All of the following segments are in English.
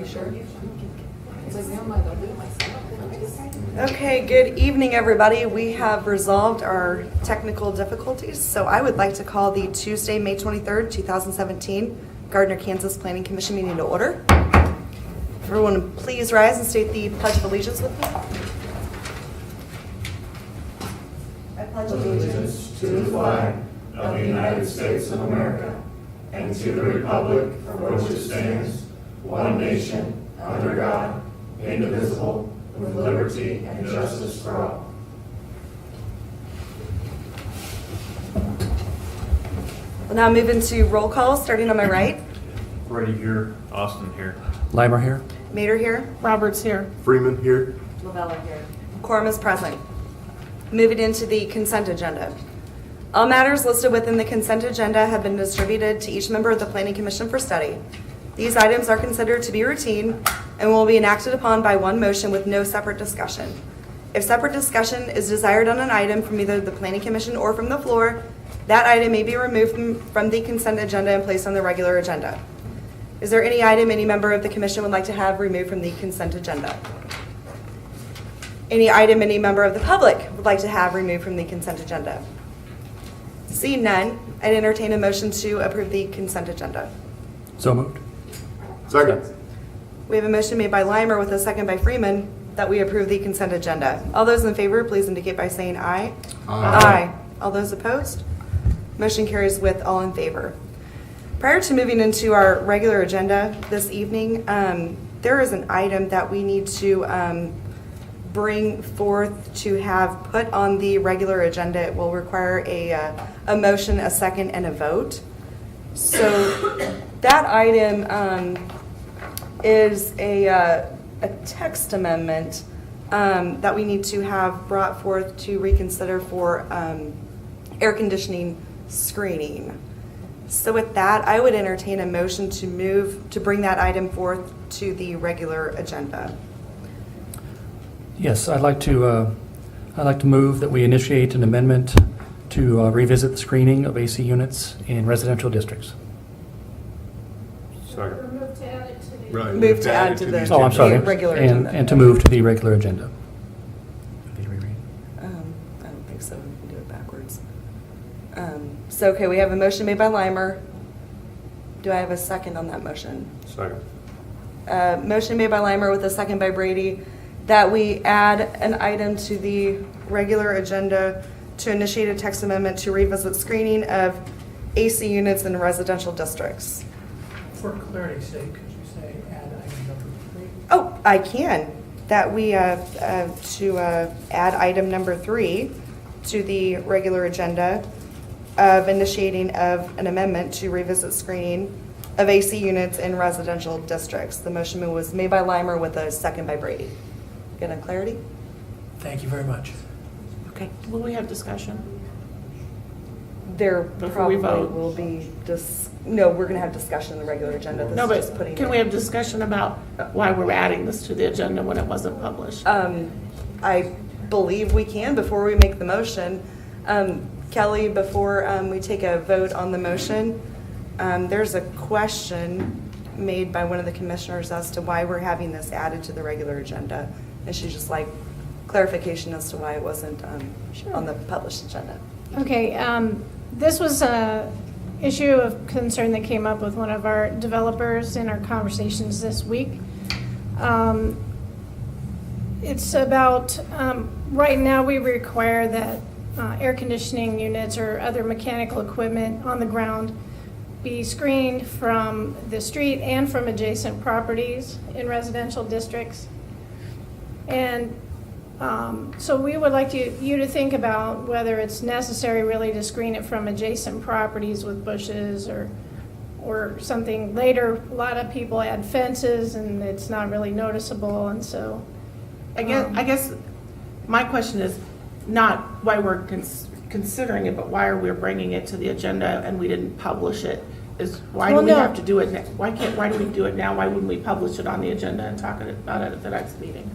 sure? It's like, never mind, I'll do it myself. Okay, good evening, everybody. We have resolved our technical difficulties, so I would like to call the Tuesday, May 23rd, 2017 Gardner, Kansas Planning Commission meeting to order. Everyone, please rise and state the Pledge of Allegiance with me. I pledge Allegiance to the flag of the United States of America and to the republic for which it stands, one nation, under God, indivisible, with liberty and justice for all. We'll now move into roll call, starting on my right. Brady here, Austin here. Limer here. Mater here. Roberts here. Freeman here. Lavella here. Quorum is present. Moving into the consent agenda. All matters listed within the consent agenda have been distributed to each member of the Planning Commission for study. These items are considered to be routine and will be enacted upon by one motion with no separate discussion. If separate discussion is desired on an item from either the Planning Commission or from the floor, that item may be removed from the consent agenda and placed on the regular agenda. Is there any item any member of the commission would like to have removed from the consent agenda? Any item any member of the public would like to have removed from the consent agenda? Seeing none, I'd entertain a motion to approve the consent agenda. So moved. Second. We have a motion made by Limer with a second by Freeman that we approve the consent agenda. All those in favor, please indicate by saying aye. Aye. All those opposed? Motion carries with all in favor. Prior to moving into our regular agenda this evening, there is an item that we need to bring forth to have put on the regular agenda. It will require a motion, a second, and a vote. So that item is a text amendment that we need to have brought forth to reconsider for air conditioning screening. So with that, I would entertain a motion to bring that item forth to the regular agenda. Yes, I'd like to move that we initiate an amendment to revisit the screening of AC units in residential districts. Sorry. Right. Move to add to the Oh, I'm sorry. regular agenda. And to move to the regular agenda. Need to reread? I don't think so. We can do it backwards. So, okay, we have a motion made by Limer. Do I have a second on that motion? Second. Motion made by Limer with a second by Brady that we add an item to the regular agenda to initiate a text amendment to revisit screening of AC units in residential districts. For clarity's sake, could you say add item number 3? Oh, I can. That we, to add item number 3 to the regular agenda of initiating of an amendment to revisit screening of AC units in residential districts. The motion was made by Limer with a second by Brady. Good on clarity? Thank you very much. Okay. Will we have discussion? There Before we probably vote. will be no, we're gonna have discussion in the regular agenda. This No, is but just putting can it- we have discussion about why we're adding this to the agenda when it wasn't published? I believe we can before we make the motion. Kelly, before we take a vote on the motion, there's a question made by one of the commissioners as to why we're having this added to the regular agenda. And she's just like clarification as to why it wasn't on the published agenda. Okay, this was a issue of concern that came up with one of our developers in our conversations this week. It's about, right now we require that air conditioning units or other mechanical equipment on the ground be screened from the street and from adjacent properties in residential districts. And so we would like you to think about whether it's necessary really to screen it from adjacent properties with bushes or something. Later, a lot of people add fences and it's not really noticeable, and so. I guess my question is not why we're considering it, but why are we bringing it to the agenda and we didn't publish it? Is why do we have to do it now? Why do we do it now? Why wouldn't we publish it on the agenda and talk about it at the next meeting?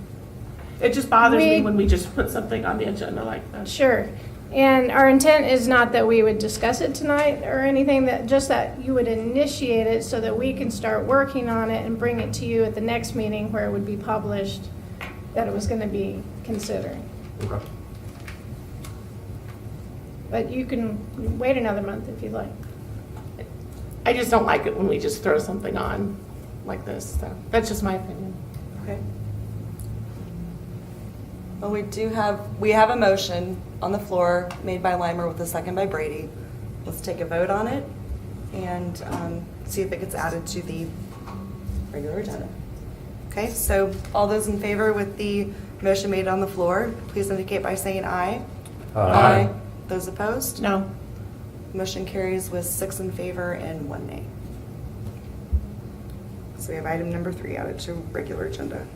It just bothers me when we just put something on the agenda like that. Sure. And our intent is not that we would discuss it tonight or anything, that just that you would initiate it so that we can start working on it and bring it to you at the next meeting where it would be published that it was going to be considered. Okay. But you can wait another month if you'd like. I just don't like it when we just throw something on like this, so that's just my opinion. Okay. Well, we have a motion on the floor made by Limer with a second by Brady. Let's take a vote on it and see if it gets added to the regular agenda. Okay, so all those in favor with the motion made on the floor, please indicate by saying aye. Aye. Those opposed? No, Motion carries with 6 in favor and 1 nay. So we have item number 3 added to regular agenda.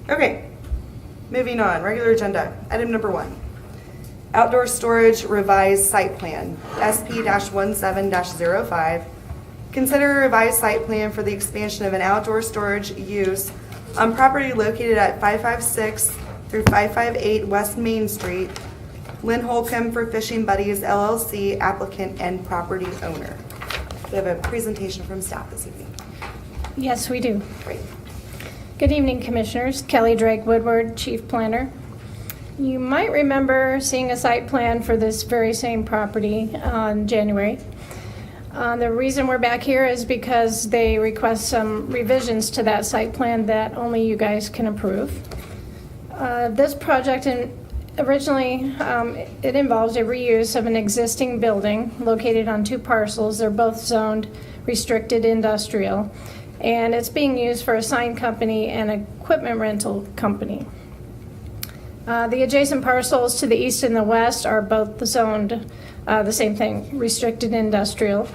Okay, moving on, regular agenda. Item number 1. Outdoor storage revised site plan, SP-17-05. Consider a revised site plan for the expansion of an outdoor storage use on property located at 556 through 558 West Main Street. Lynn Holcomb for Fishing Buddies LLC, applicant and property owner. We have a presentation from staff this evening. Yes, we do. Great. Good evening, Commissioners. Kelly Drake Woodward, Chief Planner. You might remember seeing a site plan for this very same property on January. The reason we're back here is because they request some revisions to that site plan that only you guys can approve. This project originally, it involves a reuse of an existing building located on 2 parcels. They're both zoned restricted industrial, and it's being used for a sign company and equipment rental company. The adjacent parcels to the east and the west are both zoned the same thing, restricted industrial,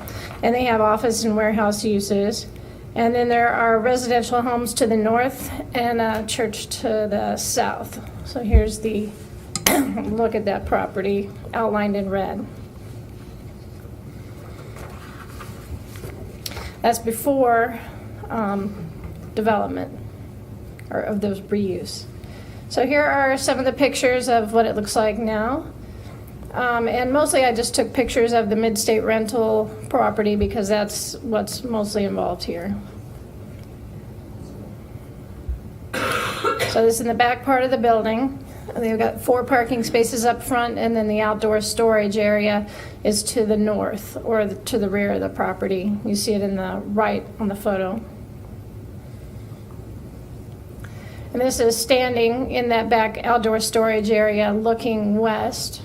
and they have office and warehouse uses. And then there are residential homes to the north and a church to the south. So here's the look at that property outlined in red. That's before development or of those reuse. So here are some of the pictures of what it looks like now. And mostly I just took pictures of the mid-state rental property because that's what's mostly involved here. So this is in the back part of the building. They've got 4 parking spaces up front, and then the outdoor storage area is to the north or to the rear of the property. You see it in the right on the photo. And this is standing in that back outdoor storage area looking west.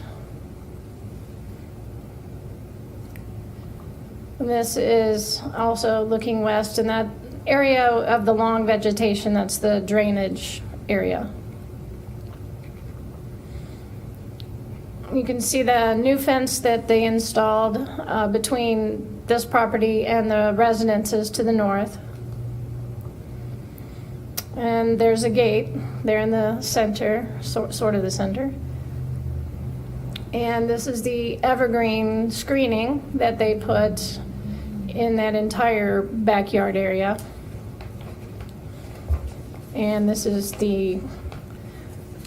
And this is also looking west, and that area of the long vegetation, that's the drainage area. You can see the new fence that they installed between this property and the residences to the north. And there's a gate there in the center, sort of the center. And this is the evergreen screening that they put in that entire backyard area. And this is the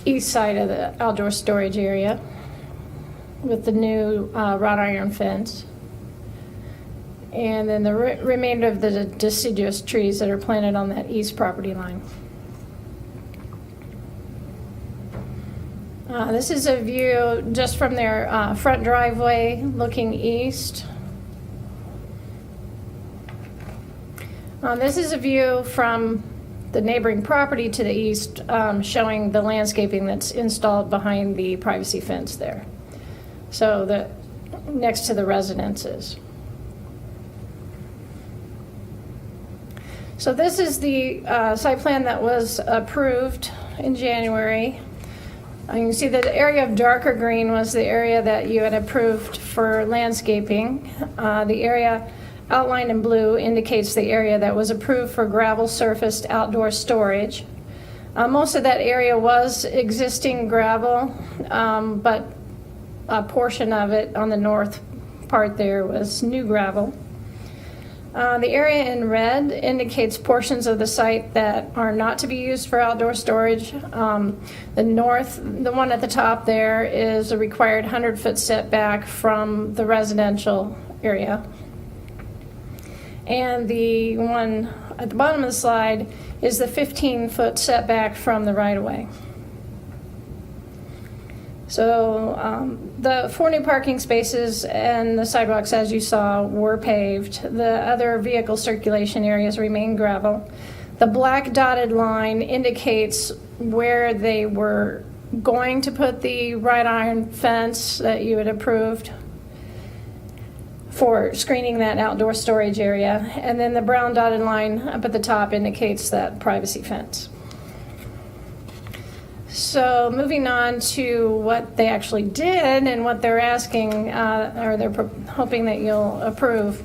east side of the outdoor storage area with the new wrought iron fence. And then the remainder of the deciduous trees that are planted on that east property line. This is a view just from their front driveway looking east. This is a view from the neighboring property to the east, showing the landscaping that's installed behind the privacy fence there. So next to the residences. So this is the site plan that was approved in January. You can see that the area of darker green was the area that you had approved for landscaping. The area outlined in blue indicates the area that was approved for gravel surfaced outdoor storage. Most of that area was existing gravel, but a portion of it on the north part there was new gravel. The area in red indicates portions of the site that are not to be used for outdoor storage. The one at the top there is a required 100-foot setback from the residential area. And the one at the bottom of the slide is the 15-foot setback from the right-of-way. So the 4 new parking spaces and the sidewalks, as you saw, were paved. The other vehicle circulation areas remain gravel. The black dotted line indicates where they were going to put the wrought iron fence that you had approved for screening that outdoor storage area. And then the brown dotted line up at the top indicates that privacy fence. So moving on to what they actually did and what they're asking, or they're hoping that you'll approve.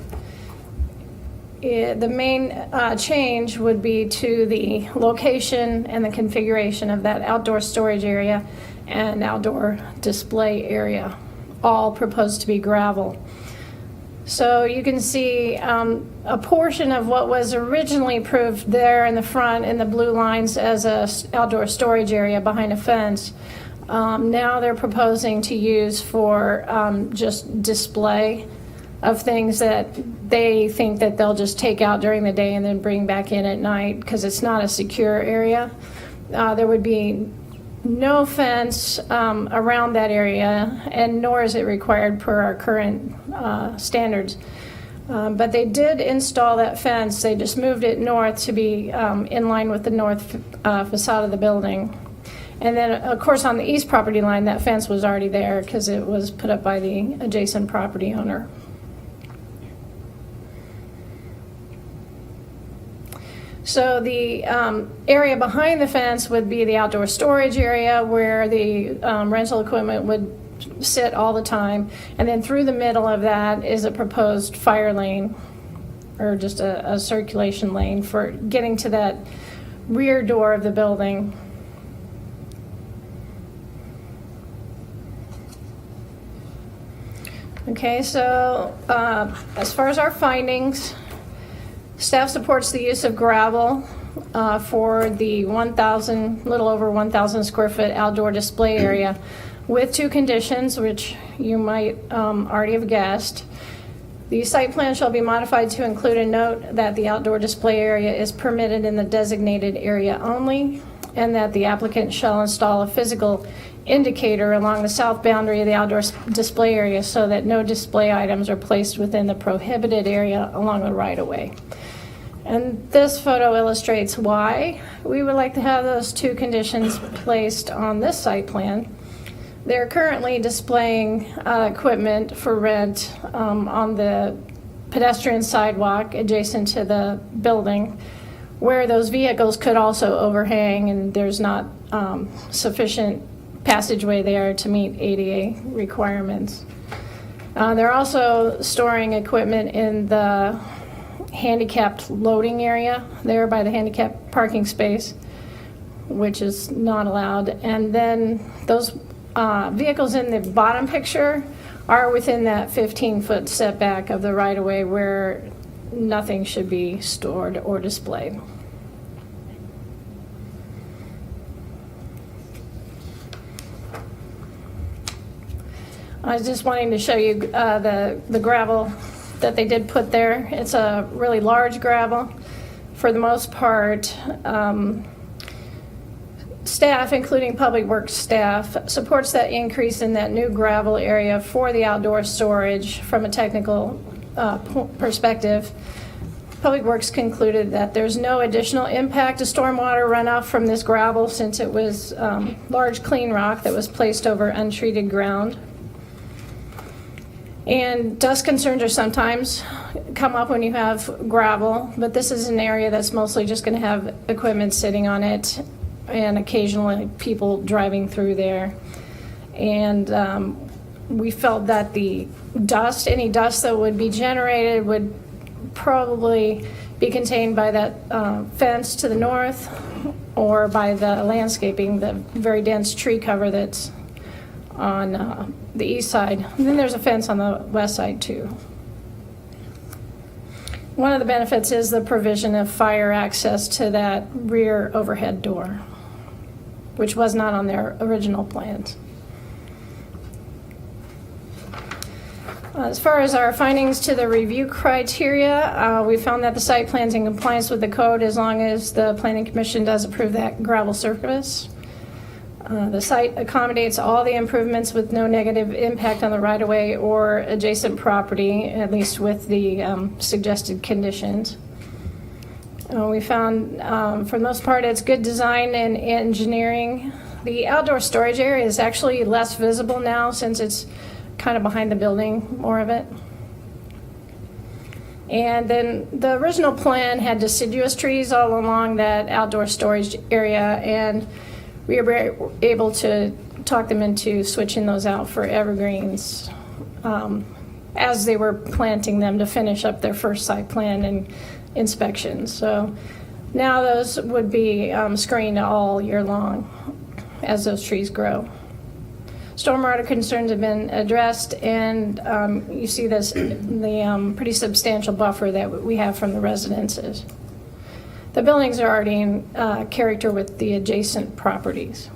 The main change would be to the location and the configuration of that outdoor storage area and outdoor display area, all proposed to be gravel. So you can see a portion of what was originally approved there in the front in the blue lines as a outdoor storage area behind a fence. Now they're proposing to use for just display of things that they think that they'll just take out during the day and then bring back in at night because it's not a secure area. There would be no fence around that area, and nor is it required per our current standards. But they did install that fence. They just moved it north to be in line with the north facade of the building. And then, of course, on the east property line, that fence was already there because it was put up by the adjacent property owner. So the area behind the fence would be the outdoor storage area where the rental equipment would sit all the time. And then through the middle of that is a proposed fire lane, or just a circulation lane for getting to that rear door of the building. Okay, so as far as our findings, staff supports the use of gravel for the little over 1,000 square foot outdoor display area with 2 conditions, which you might already have guessed. The site plan shall be modified to include a note that the outdoor display area is permitted in the designated area only, and that the applicant shall install a physical indicator along the south boundary of the outdoor display area so that no display items are placed within the prohibited area along the right-of-way. And this photo illustrates why we would like to have those 2 conditions placed on this site plan. They're currently displaying equipment for rent on the pedestrian sidewalk adjacent to the building, where those vehicles could also overhang, and there's not sufficient passageway there to meet ADA requirements. They're also storing equipment in the handicapped loading area there by the handicapped parking space, which is not allowed. And then those vehicles in the bottom picture are within that 15-foot setback of the right-of-way where nothing should be stored or displayed. I was just wanting to show you the gravel that they did put there. It's a really large gravel. For the most part, staff, including Public Works staff, supports that increase in that new gravel area for the outdoor storage from a technical perspective. Public Works concluded that there's no additional impact to stormwater runoff from this gravel since it was large clean rock that was placed over untreated ground. And dust concerns are sometimes come up when you have gravel, but this is an area that's mostly just going to have equipment sitting on it and occasionally people driving through there. And we felt that the dust, any dust that would be generated would probably be contained by that fence to the north or by the landscaping, the very dense tree cover that's on the east side. And then there's a fence on the west side too. one of the benefits is the provision of fire access to that rear overhead door, which was not on their original plans. As far as our findings to the review criteria, we found that the site plan's in compliance with the code as long as the planning commission does approve that gravel surface. The site accommodates all the improvements with no negative impact on the right-of-way or adjacent property, at least with the suggested conditions. We found, for the most part, it's good design and engineering. The outdoor storage area is actually less visible now since it's kind of behind the building, more of it. And then the original plan had deciduous trees all along that outdoor storage area, and we were able to talk them into switching those out for evergreens as they were planting them to finish up their first site plan and inspections. So now those would be screened all year long as those trees grow. Stormwater concerns have been addressed, and you see this, the pretty substantial buffer that we have from the residences. The buildings are already in character with the adjacent properties.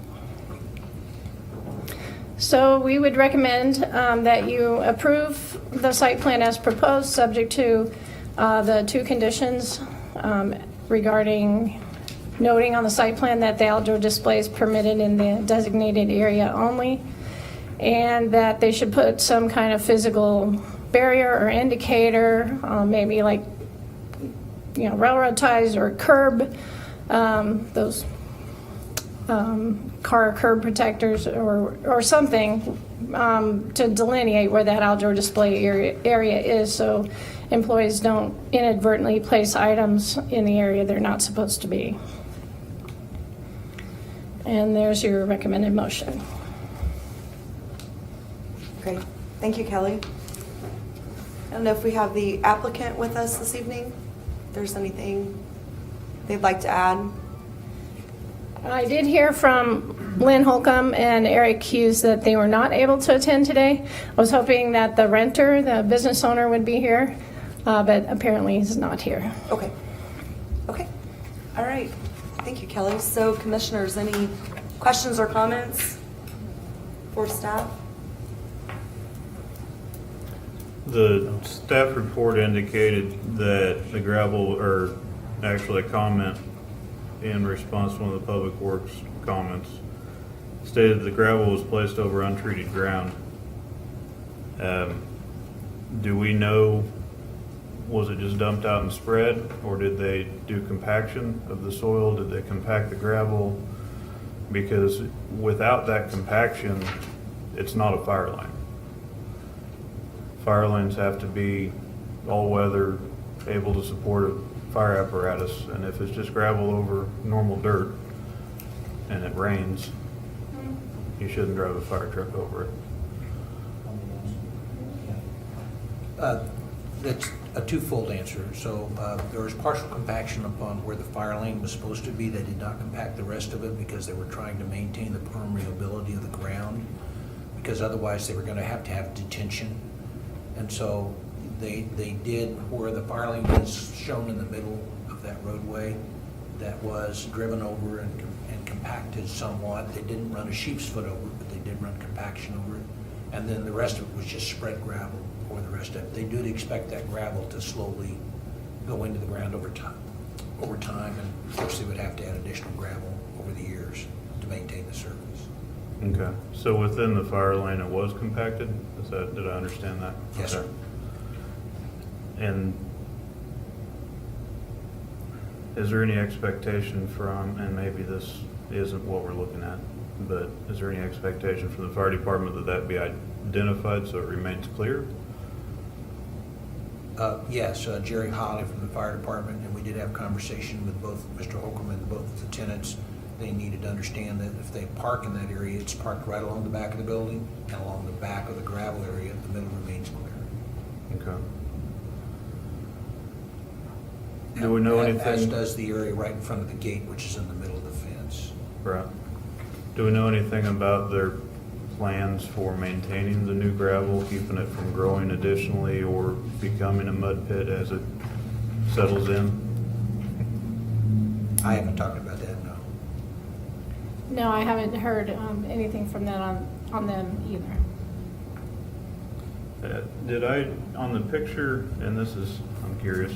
So we would recommend that you approve the site plan as proposed, subject to the two conditions regarding noting on the site plan that the outdoor display is permitted in the designated area only, and that they should put some kind of physical barrier or indicator, maybe like, you know, railroad ties or curb, those car curb protectors or something to delineate where that outdoor display area is, so employees don't inadvertently place items in the area they're not supposed to be. And there's your recommended motion. Great. Thank you, Kelly. I don't know if we have the applicant with us this evening. If there's anything they'd like to add. I did hear from Lynn Holcomb and Eric Hughes that they were not able to attend today. I was hoping that the renter, the business owner, would be here, but apparently he's not here. Okay. Okay. All right. Thank you, Kelly. So, commissioners, any questions or comments for staff? The staff report indicated that the gravel, or actually a comment in response to one of the Public Works comments, stated the gravel was placed over untreated ground. Do we know, was it just dumped out and spread, or did they do compaction of the soil? Did they compact the gravel? Because without that compaction, it's not a fire line. Fire lines have to be all-weather, able to support a fire apparatus, and if it's just gravel over normal dirt and it rains, you shouldn't drive a fire truck over it. That's a twofold answer. So there was partial compaction upon where the fire lane was supposed to be. They did not compact the rest of it because they were trying to maintain the permeability of the ground, because otherwise they were going to have detention. And so they did, where the fire lane is shown in the middle of that roadway, that was driven over and compacted somewhat. They didn't run a sheep's foot over it, but they did run compaction over it. And then the rest of it was just spread gravel over the rest of it. They do expect that gravel to slowly go into the ground over time. And of course, they would have to add additional gravel over the years to maintain the surface. Okay, so within the fire lane, it was compacted? Did I understand that? Yes, sir. Okay. And is there any expectation from, and maybe this isn't what we're looking at, but is there any expectation from the fire department that that be identified so it remains clear? Yes, Jerry Holly from the fire department, and we did have a conversation with both Mr. Holcomb and both the tenants. They needed to understand that if they park in that area, it's parked right along the back of the building, and along the back of the gravel area, the middle remains clear. Okay. Do we know anything? As does the area right in front of the gate, which is in the middle of the fence. Right. Do we know anything about their plans for maintaining the new gravel, keeping it from growing additionally or becoming a mud pit as it settles in? I haven't talked about that, no. No, I haven't heard anything from that on them either. Did I, on the picture, and this is, I'm curious,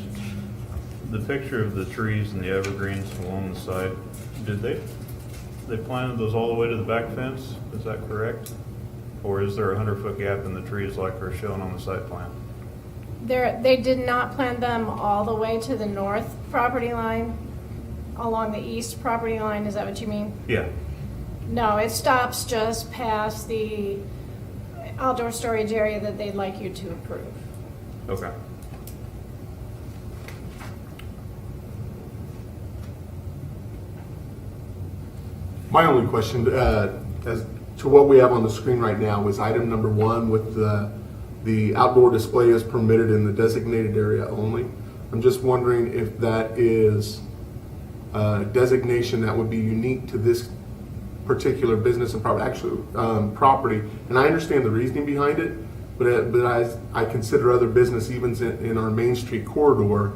the picture of the trees and the evergreens along the side, did they planted those all the way to the back fence? Is that correct? Or is there a 100-foot gap in the trees like are shown on the site plan? They did not plant them all the way to the north property line, along the east property line, is that what you mean? Yeah. No, it stops just past the outdoor storage area that they'd like you to approve. Okay. My only question, as to what we have on the screen right now, is item number 1 with the outdoor display is permitted in the designated area only. I'm just wondering if that is a designation that would be unique to this particular business and property. And I understand the reasoning behind it, but as I consider other business, even in our Main Street corridor,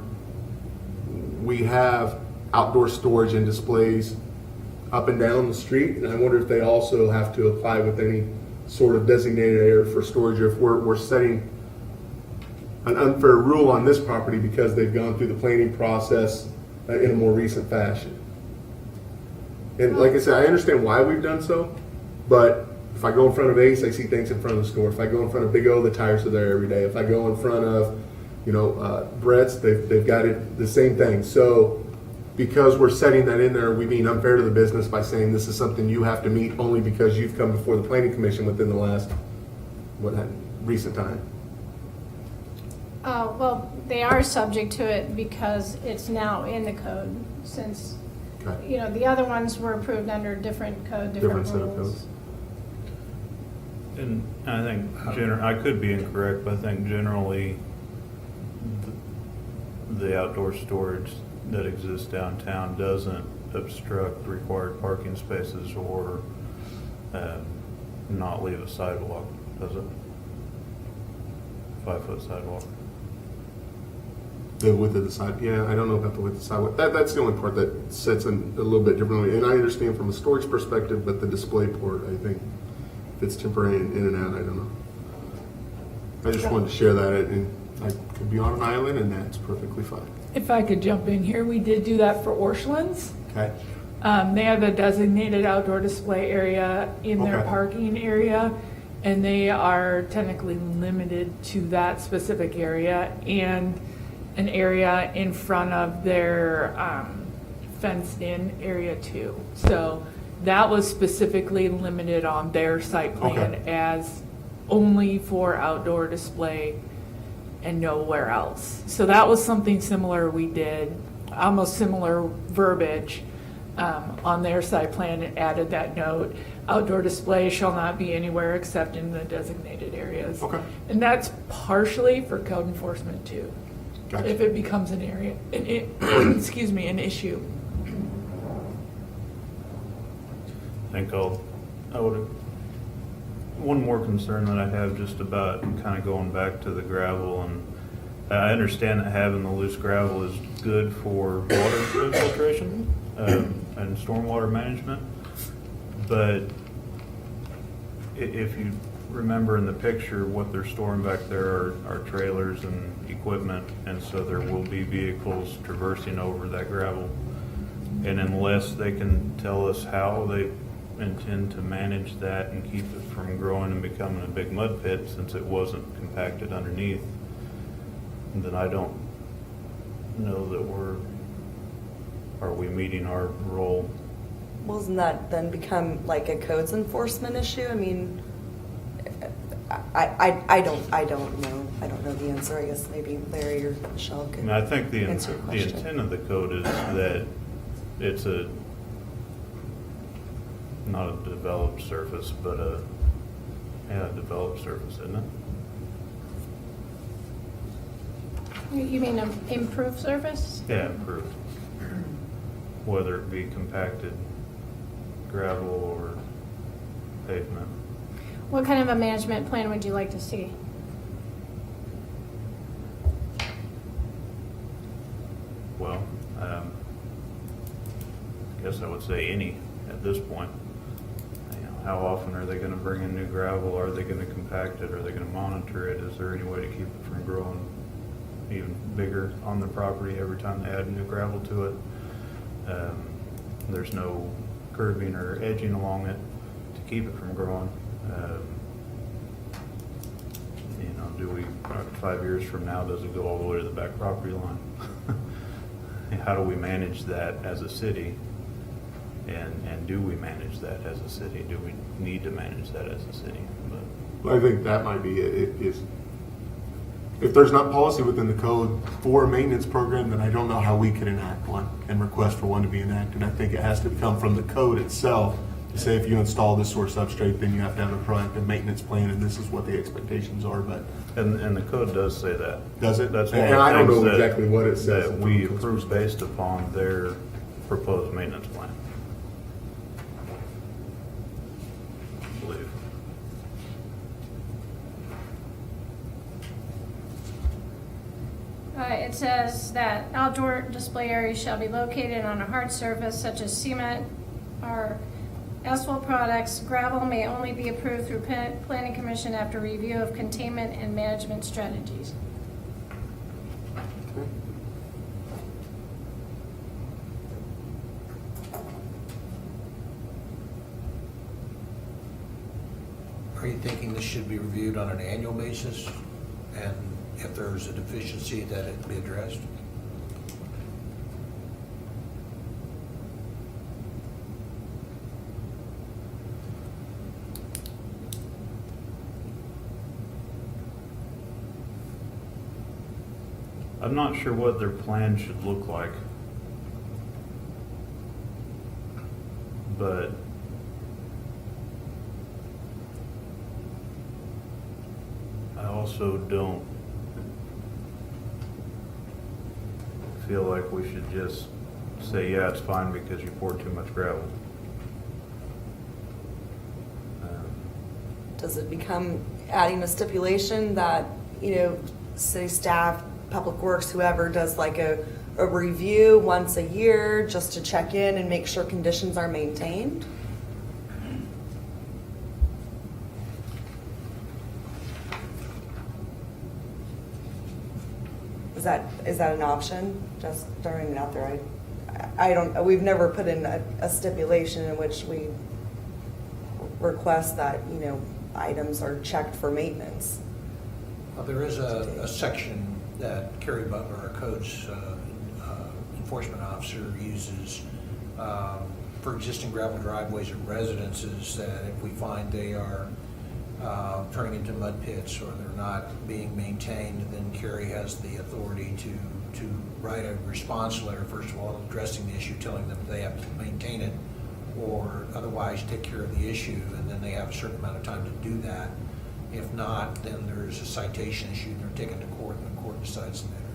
we have outdoor storage and displays up and down the street, and I wonder if they also have to apply with any sort of designated area for storage, or if we're setting an unfair rule on this property because they've gone through the planning process in a more recent fashion. And like I said, I understand why we've done so, but if I go in front of Ace, I see things in front of the store. If I go in front of Big O, the tires are there every day. If I go in front of, Brett's, they've got it, the same thing. So because we're setting that in there, we being unfair to the business by saying this is something you have to meet only because you've come before the planning commission within the last, recent time. Well, they are subject to it because it's now in the code since, Okay. the other ones were approved under different code, different Different set of rules. codes. And I think, I could be incorrect, but I think generally the outdoor storage that exists downtown doesn't obstruct required parking spaces or not leave a sidewalk, does it? 5-foot sidewalk. The width of the side, yeah, I don't know about the width of the sidewalk. That's the only part that sets in a little bit differently. And I understand from a storage perspective, but the display port, I think, if it's temporary in and out, I don't know. I just wanted to share that, and I could be on an island, and that's perfectly fine. If I could jump in here, we did do that for Orscheln's. Okay? They have a designated outdoor display area in their Okay. parking area, and they are technically limited to that specific area and an area in front of their fenced-in area too. So that was specifically limited on their site plan Okay. as only for outdoor display and nowhere else. So that was something similar we did, almost similar verbiage on their site plan. It added that note, outdoor display shall not be anywhere except in the designated areas. Okay. And that's partially for code enforcement too. Gotcha. If it becomes an area, excuse me, an issue. I think one more concern that I have just about kind of going back to the gravel, and I understand that having the loose gravel is good for water infiltration and stormwater management, but if you remember in the picture, what they're storing back there are trailers and equipment, and so there will be vehicles traversing over that gravel. And unless they can tell us how they intend to manage that and keep it from growing and becoming a big mud pit, since it wasn't compacted underneath, then I don't know that are we meeting our role? Well, doesn't that then become like a codes enforcement issue? I mean, I don't know. I don't know the answer. I guess maybe Larry or Michelle I could mean, I think the answer your question. intent of the code is that it's not a developed surface, but a developed surface, isn't it? You mean an improved surface? Yeah, improved. Whether it be compacted gravel or pavement. What kind of a management plan would you like to see? guess I would say any at this point. You know, how often are they gonna bring in new gravel? Are they gonna compact it? Are they gonna monitor it? Is there any way to keep it from growing even bigger on the property every time they add new gravel to it? There's no curving or edging along it to keep it from growing. You know, do we, 5 years from now, does it go all the way to the back property line? How do we manage that as a city? And do we manage that as a city? Do we need to manage that as a city? But I think that might be it. If there's not policy within the code for a maintenance program, then I don't know how we can enact one and request for one to be enacted. I think it has to come from the code itself to say if you install this sort of substrate, then you have to have a proactive maintenance plan, and this is what the expectations are. But And the code does say that. does it? That's one And of I the don't things know that- exactly what it says. That we approve based upon their proposed maintenance plan. I believe. It says that outdoor display areas shall be located on a hard surface such as cement or asphalt products. Gravel may only be approved through planning commission after review of containment and management strategies. Are you thinking this should be reviewed on an annual basis? And if there's a deficiency, that it be addressed? I'm not sure what their plan should look like. But I also don't feel like we should just say, yeah, it's fine because you poured too much gravel. Does it become adding a stipulation that, city staff, public works, whoever does like a review once a year just to check in and make sure conditions are maintained? Is that an option? Just throwing it out there. I don't, we've never put in a stipulation in which we request that, items are checked for maintenance. Well, there is a section that Kerry Butler, our code's enforcement officer, uses for existing gravel driveways at residences, that if we find they are turning into mud pits or they're not being maintained, then Kerry has the authority to write a response letter, first of all, addressing the issue, telling them they have to maintain it or otherwise take care of the issue, and then they have a certain amount of time to do that. If not, then there's a citation issue, and they're taken to court, and the court decides the matter.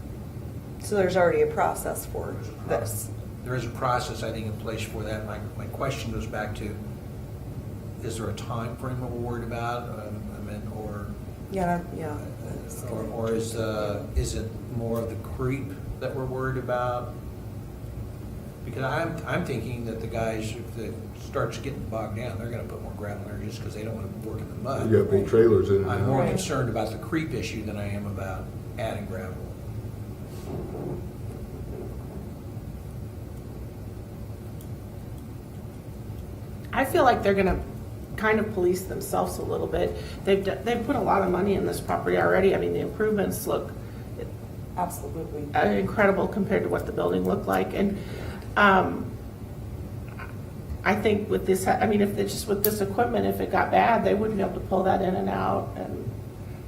So there's already a process for this. There is a process, I think, in place for that. My question goes back to, is there a time frame that we're worried about? Or is it more of the creep that we're worried about? Because I'm thinking that the guys, if it starts getting bogged down, they're gonna put more gravel in there just because they don't want to work in the mud. You got big trailers in I'm there. more concerned about the creep issue than I am about adding gravel. I feel like they're gonna kind of police themselves a little bit. They've put a lot of money in this property already. I mean, the improvements look Absolutely. incredible compared to what the building looked like. And I think with this, if it's just with this equipment, if it got bad, they wouldn't be able to pull that in and out. And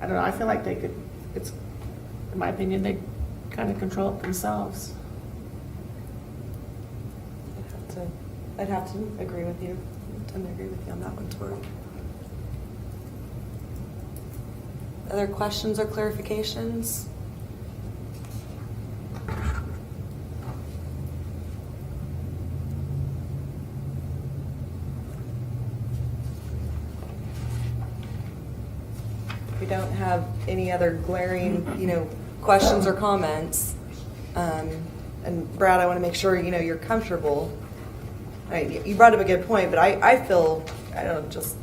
I don't know, I feel like they could, in my opinion, they kind of control it themselves. I'd have to agree with you. I tend to agree with you on that one, Tori. Other questions or clarifications? If we don't have any other glaring, questions or comments, and Brad, I want to make sure, you're comfortable You brought up a good point, but I feel, I don't know, just,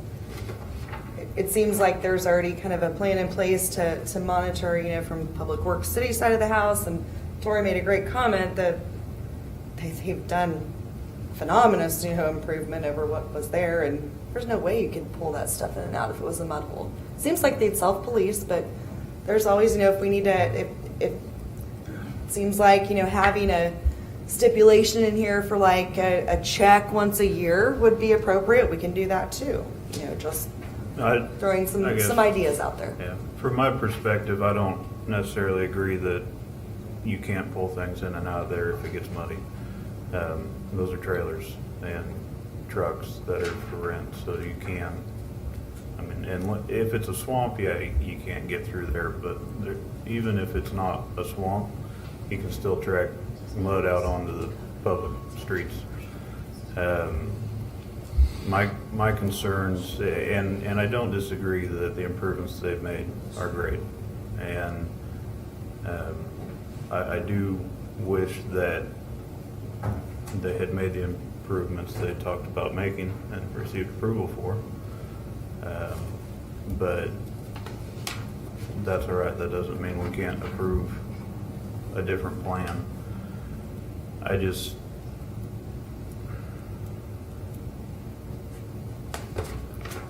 it seems like there's already kind of a plan in place to monitor, from Public Works City side of the house, and Tori made a great comment that they've done phenomenous, improvement over what was there, and there's no way you could pull that stuff in and out if it was a mud hole. Seems like they'd self-police, but there's always, if we need to, if it seems like, having a stipulation in here for like a check once a year would be appropriate. We can do that too, just throwing I guess- some ideas out there. Yeah, from my perspective, I don't necessarily agree that you can't pull things in and out of there if it gets muddy. Those are trailers and trucks that are for rent, so you can. I mean, and if it's a swamp, yeah, you can't get through there, but even if it's not a swamp, you can still track mud out onto the public streets. My concerns, and I don't disagree that the improvements they've made are great, and I do wish that they had made the improvements they talked about making and received approval for. But that's all right. That doesn't mean we can't approve a different plan.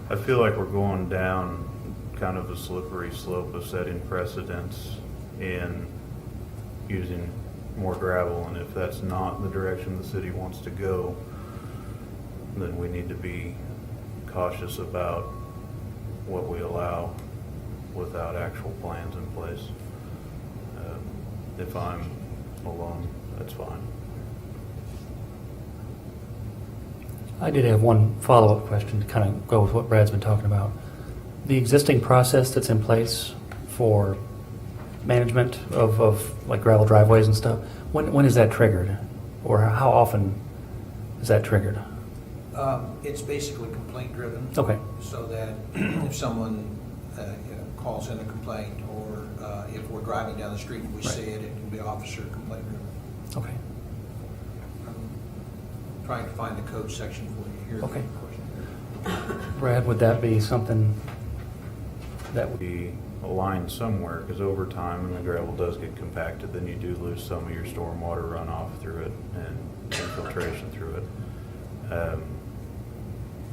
I feel like we're going down kind of a slippery slope of setting precedents in using more gravel, and if that's not the direction the city wants to go, then we need to be cautious about what we allow without actual plans in place. If I'm alone, that's fine. I did have one follow-up question to kind of go with what Brad's been talking about. The existing process that's in place for management of like gravel driveways and stuff, when is that triggered? Or how often is that triggered? It's basically complaint driven. Okay. So that if someone calls in a complaint, or if we're driving down the street and we Right. see it, it can be officer complaint driven. Okay. I'm trying to find the code section for you here. Okay. Brad, would that be something that would Be a line somewhere, because over time, when the gravel does get compacted, then you do lose some of your stormwater runoff through it and infiltration through it.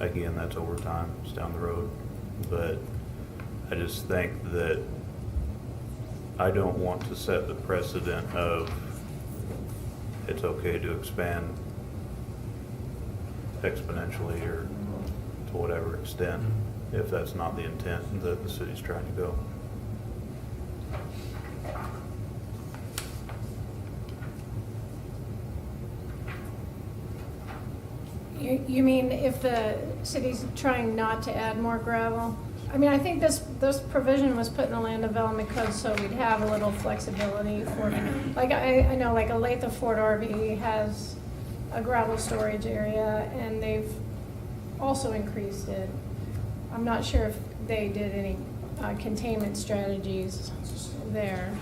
Again, that's over time, it's down the road, but I just think that I don't want to set the precedent of it's okay to expand exponentially or to whatever extent, if that's not the intent that the city's trying to go. You mean if the city's trying not to add more gravel? I mean, I think this provision was put in the land development code so we'd have a little flexibility for, like, I know like Olathe Fort RV has a gravel storage area and they've also increased it. I'm not sure if they did any containment strategies there.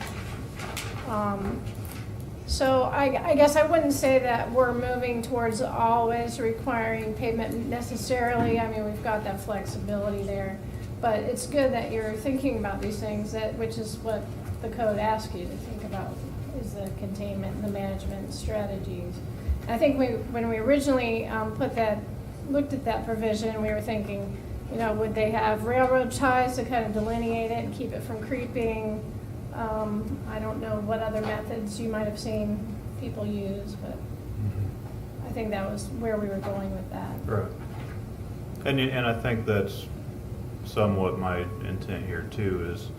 So I guess I wouldn't say that we're moving towards always requiring pavement necessarily. I mean, we've got that flexibility there. But it's good that you're thinking about these things, which is what the code asks you to think about, is the containment and the management strategies. And I think when we originally looked at that provision, we were thinking, would they have railroad ties to kind of delineate it and keep it from creeping? I don't know what other methods you might have seen people use, but I think that was where we were going with that. Right. And I think that's somewhat my intent here too, is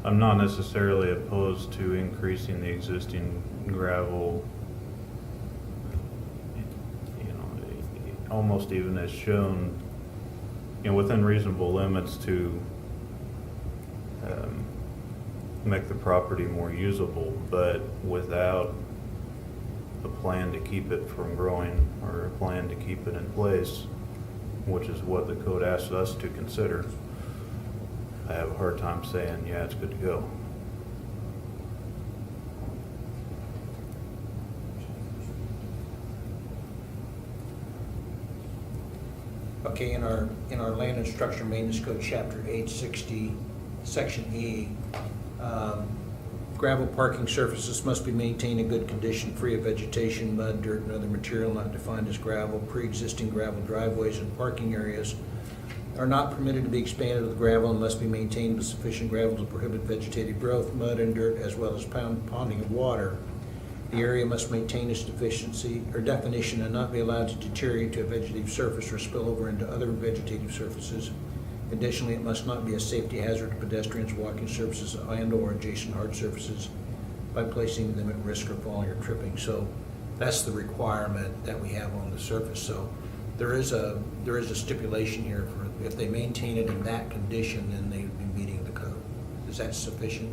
I'm not necessarily opposed to increasing the existing gravel, almost even as shown, within reasonable limits to make the property more usable, but without a plan to keep it from growing or a plan to keep it in place, which is what the code asks us to consider. I have a hard time saying, yeah, it's good to go. Okay, in our Land and Structure Maintenance Code, Chapter 860, Section E, gravel parking surfaces must be maintained in good condition, free of vegetation, mud, dirt, and other material not defined as gravel. Pre-existing gravel driveways and parking areas are not permitted to be expanded with gravel and must be maintained with sufficient gravel to prohibit vegetative growth, mud, and dirt, as well as ponding of water. The area must maintain its deficiency or definition and not be allowed to deteriorate to a vegetative surface or spill over into other vegetative surfaces. Additionally, it must not be a safety hazard to pedestrians, walking surfaces, and/or adjacent hard surfaces by placing them at risk of falling or tripping. So that's the requirement that we have on the surface. So there is a stipulation here for if they maintain it in that condition, then they would be meeting the code. Is that sufficient?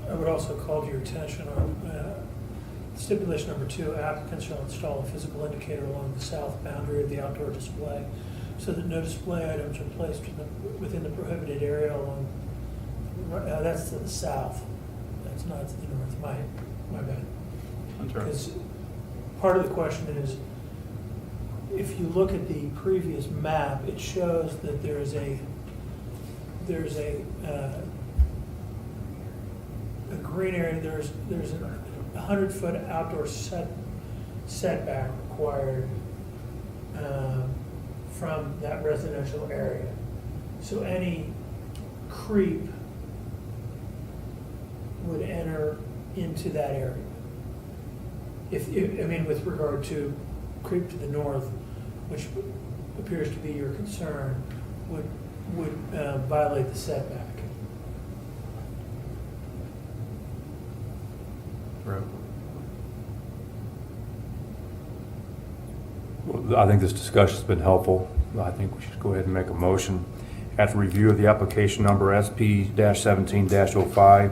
I would also call to your attention on stipulation number 2, applicants shall install a physical indicator along the south boundary of the outdoor display so that no display items are placed within the prohibited area along, that's to the south. That's not to the north, my bad. That's right. Because part of the question is, if you look at the previous map, it shows that there's a green area, there's a 100-foot outdoor setback required from that residential area. So any creep would enter into that area. I mean, with regard to creep to the north, which appears to be your concern, would violate the setback. Right. Well, I think this discussion's been helpful. I think we should go ahead and make a motion. After review of the application number SP-17-05,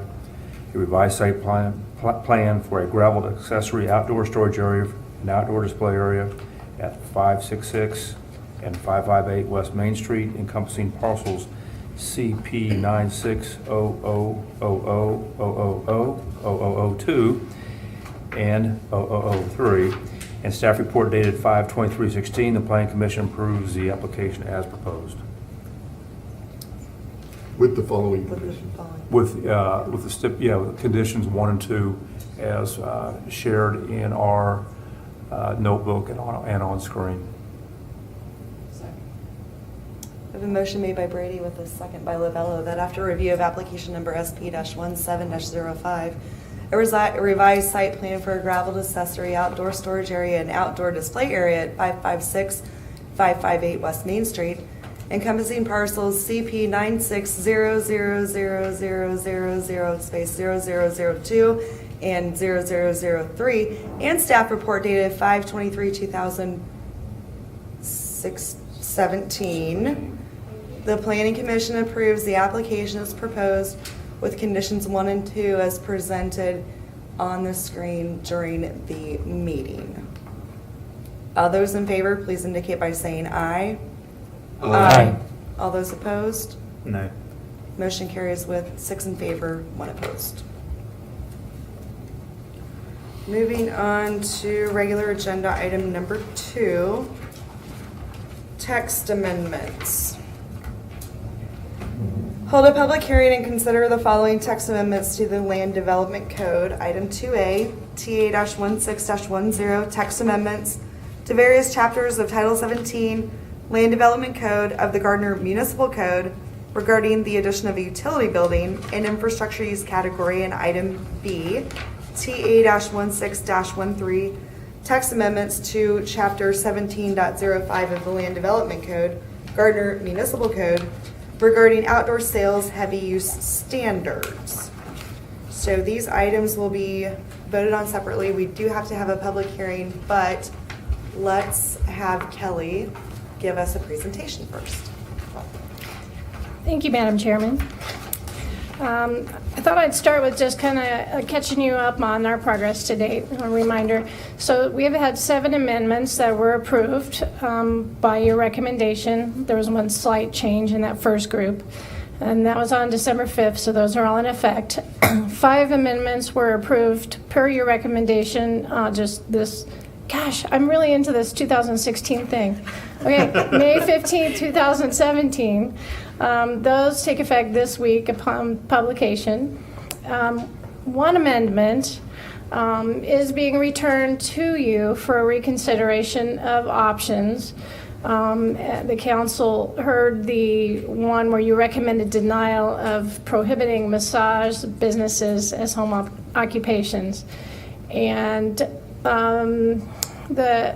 a revised site plan for a gravel accessory outdoor storage area and outdoor display area at 566 and 558 West Main Street, encompassing parcels CP 960000000002 and 0003, and staff report dated 5/23/16. The Planning Commission approves the application as proposed. With the following With the conditions. following. With with conditions 1 and 2 as shared in our notebook and on screen. I have a motion made by Brady with a second by Lovello that after review of application number SP-17-05, a revised site plan for a gravel accessory outdoor storage area and outdoor display area at 556, 558 West Main Street, encompassing parcels CP 96000000 space 0002 and 0003, and staff report dated 5/23/2017. The Planning Commission approves the application as proposed with conditions 1 and 2 as presented on the screen during the meeting. All those in favor, please indicate by saying aye. Aye. All those opposed? No. Motion carries with 6 in favor, 1 opposed. Moving on to regular agenda item number 2, text amendments. Hold a public hearing and consider the following text amendments to the Land Development Code. Item 2A, TA-16-10, text amendments to various chapters of Title 17 Land Development Code of the Gardner Municipal Code regarding the addition of a utility building and infrastructure use category. And item B, TA-16-13, text amendments to Chapter 17.05 of the Land Development Code, Gardner Municipal Code, regarding outdoor sales heavy use standards. So these items will be voted on separately. We do have to have a public hearing, but let's have Kelly give us a presentation first. Thank you, Madam Chairman. I thought I'd start with just kind of catching you up on our progress to date, a reminder. So we have had 7 amendments that were approved by your recommendation. There was one slight change in that first group, and that was on December 5th, so those are all in effect. 5 amendments were approved per your recommendation just this gosh, I'm really into this 2016 thing. Okay, May 15th, 2017. Those take effect this week upon publication. One amendment is being returned to you for reconsideration of options. The council heard the one where you recommended denial of prohibiting massage businesses as home occupations. And the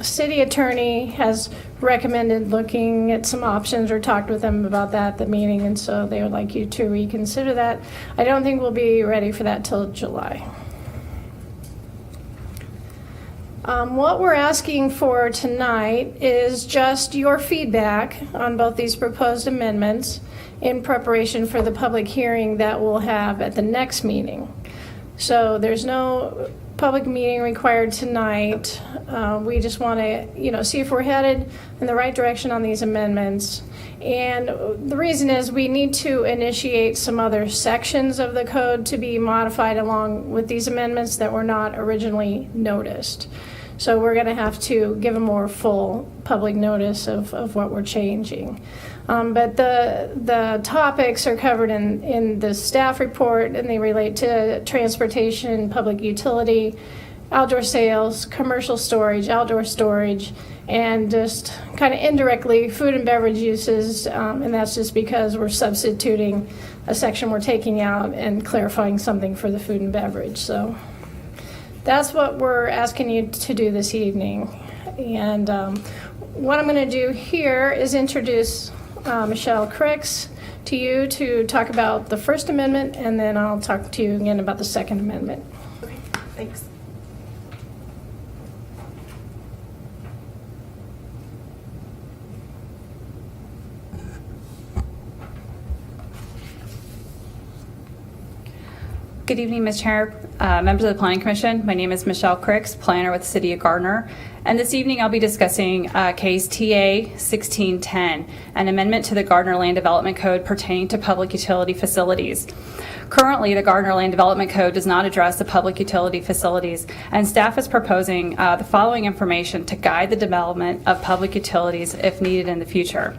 city attorney has recommended looking at some options or talked with them about that at the meeting, and so they would like you to reconsider that. I don't think we'll be ready for that till July. What we're asking for tonight is just your feedback on both these proposed amendments in preparation for the public hearing that we'll have at the next meeting. So there's no public meeting required tonight. We just want to, see if we're headed in the right direction on these amendments. And the reason is we need to initiate some other sections of the code to be modified along with these amendments that were not originally noticed. So we're going to have to give a more full public notice of what we're changing. But the topics are covered in the staff report, and they relate to transportation, public utility, outdoor sales, commercial storage, outdoor storage, and just kind of indirectly food and beverage uses. And that's just because we're substituting a section we're taking out and clarifying something for the food and beverage. So that's what we're asking you to do this evening. And what I'm going to do here is introduce Michelle Cricks to you to talk about the First Amendment, and then I'll talk to you again about the Second Amendment. Okay, thanks. Good evening, Ms. Chair, members of the Planning Commission. My name is Michelle Cricks, planner with the City of Gardner. And this evening I'll be discussing case TA 1610, an amendment to the Gardner Land Development Code pertaining to public utility facilities. Currently, the Gardner Land Development Code does not address the public utility facilities, and staff is proposing the following information to guide the development of public utilities if needed in the future.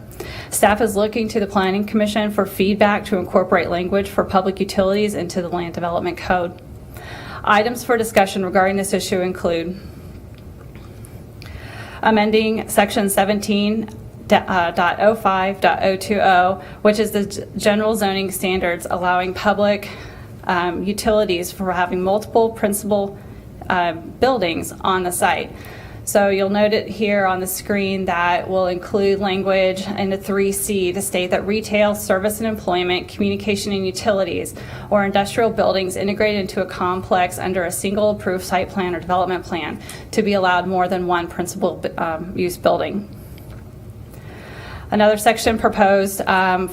Staff is looking to the Planning Commission for feedback to incorporate language for public utilities into the Land Development Code. Items for discussion regarding this issue include amending section 17.05.020, which is the general zoning standards allowing public utilities for having multiple principal buildings on the site. So you'll note it here on the screen that will include language in the 3C to state that retail, service and employment, communication and utilities, or industrial buildings integrated into a complex under a single approved site plan or development plan to be allowed more than one principal use building. Another section proposed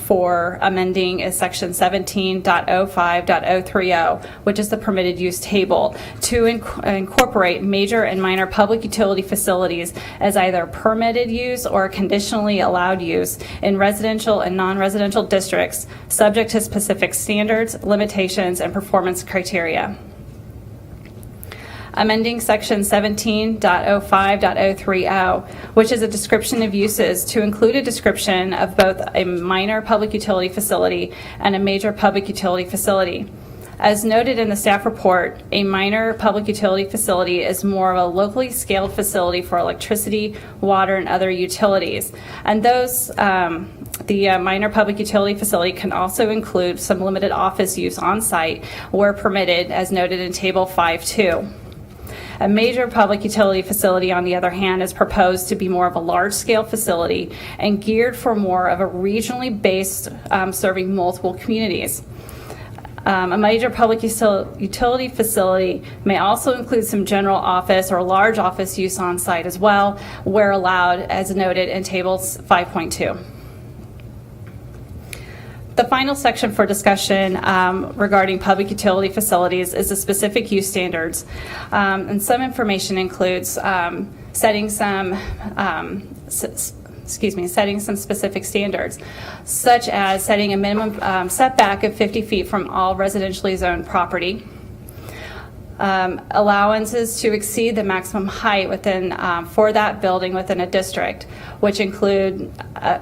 for amending is section 17.05.030, which is the permitted use table, to incorporate major and minor public utility facilities as either permitted use or conditionally allowed use in residential and non-residential districts, subject to specific standards, limitations, and performance criteria. Amending section 17.05.030, which is a description of uses, to include a description of both a minor public utility facility and a major public utility facility. As noted in the staff report, a minor public utility facility is more of a locally scaled facility for electricity, water, and other utilities. And those, the minor public utility facility can also include some limited office use on site where permitted, as noted in table 5.2. A major public utility facility, on the other hand, is proposed to be more of a large-scale facility and geared for more of a regionally based serving multiple communities. A major public utility facility may also include some general office or large office use on site as well, where allowed, as noted in tables 5.2. The final section for discussion regarding public utility facilities is the specific use standards. And some information includes setting some specific standards, such as setting a minimum setback of 50 feet from all residentially zoned property, allowances to exceed the maximum height within, for that building within a district, which include,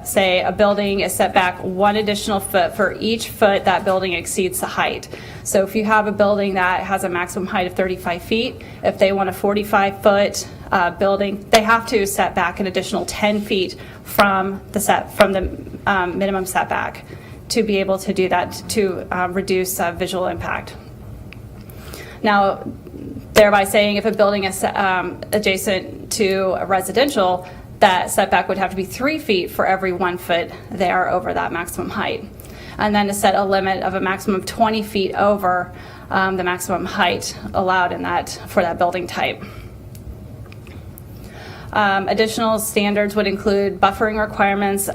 say, a building is set back 1 additional foot for each foot that building exceeds the height. So if you have a building that has a maximum height of 35 feet, if they want a 45-foot building, they have to set back an additional 10 feet from the minimum setback to be able to do that, to reduce visual impact. Now, thereby saying if a building is adjacent to a residential, that setback would have to be 3 feet for every 1 foot they are over that maximum height. And then to set a limit of a maximum of 20 feet over the maximum height allowed in that, for that building type. Additional standards would include buffering requirements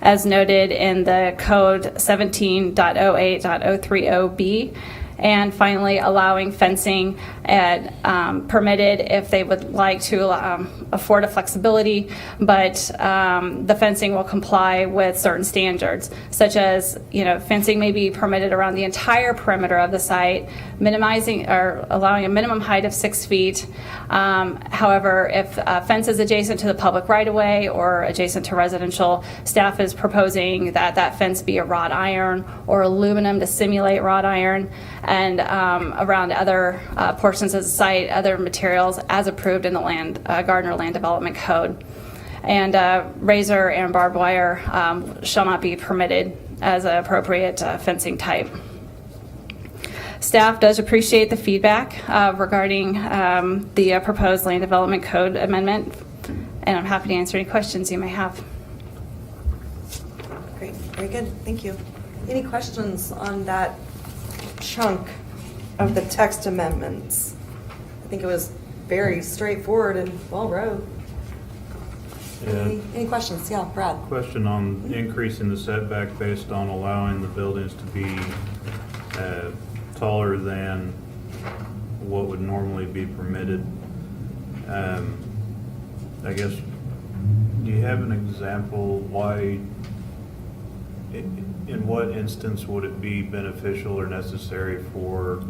as noted in the code 17.08.030B. And finally, allowing fencing permitted if they would like to afford a flexibility, but the fencing will comply with certain standards, such as, fencing may be permitted around the entire perimeter of the site, minimizing or allowing a minimum height of 6 feet. However, if a fence is adjacent to the public right-of-way or adjacent to residential, staff is proposing that that fence be a wrought iron or aluminum to simulate wrought iron, and around other portions of the site, other materials as approved in the Gardner Land Development Code. And razor and barbed wire shall not be permitted as an appropriate fencing type. Staff does appreciate the feedback regarding the proposed Land Development Code amendment, and I'm happy to answer any questions you may have. Great, very good, thank you. Any questions on that chunk of the text amendments? I think it was very straightforward and well wrote. Yeah. Any questions? Yeah, Brad. Question on increasing the setback based on allowing the buildings to be taller than what would normally be permitted. I guess, do you have an example why, in what instance would it be beneficial or necessary for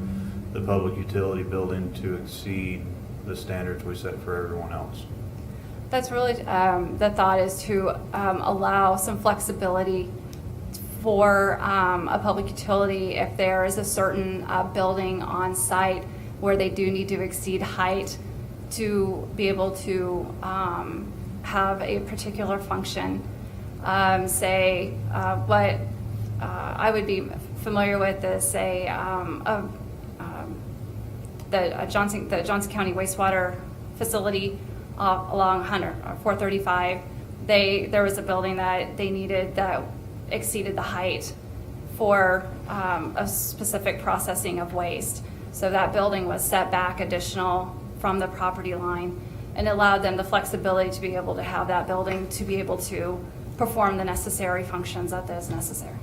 the public utility building to exceed the standards we set for everyone else? That's really, the thought is to allow some flexibility for a public utility if there is a certain building on site where they do need to exceed height to be able to have a particular function. Say, what I would be familiar with is, say, the Johnson County wastewater facility along 435. There was a building that they needed that exceeded the height for a specific processing of waste. So that building was set back additional from the property line and allowed them the flexibility to be able to have that building to be able to perform the necessary functions that is necessary.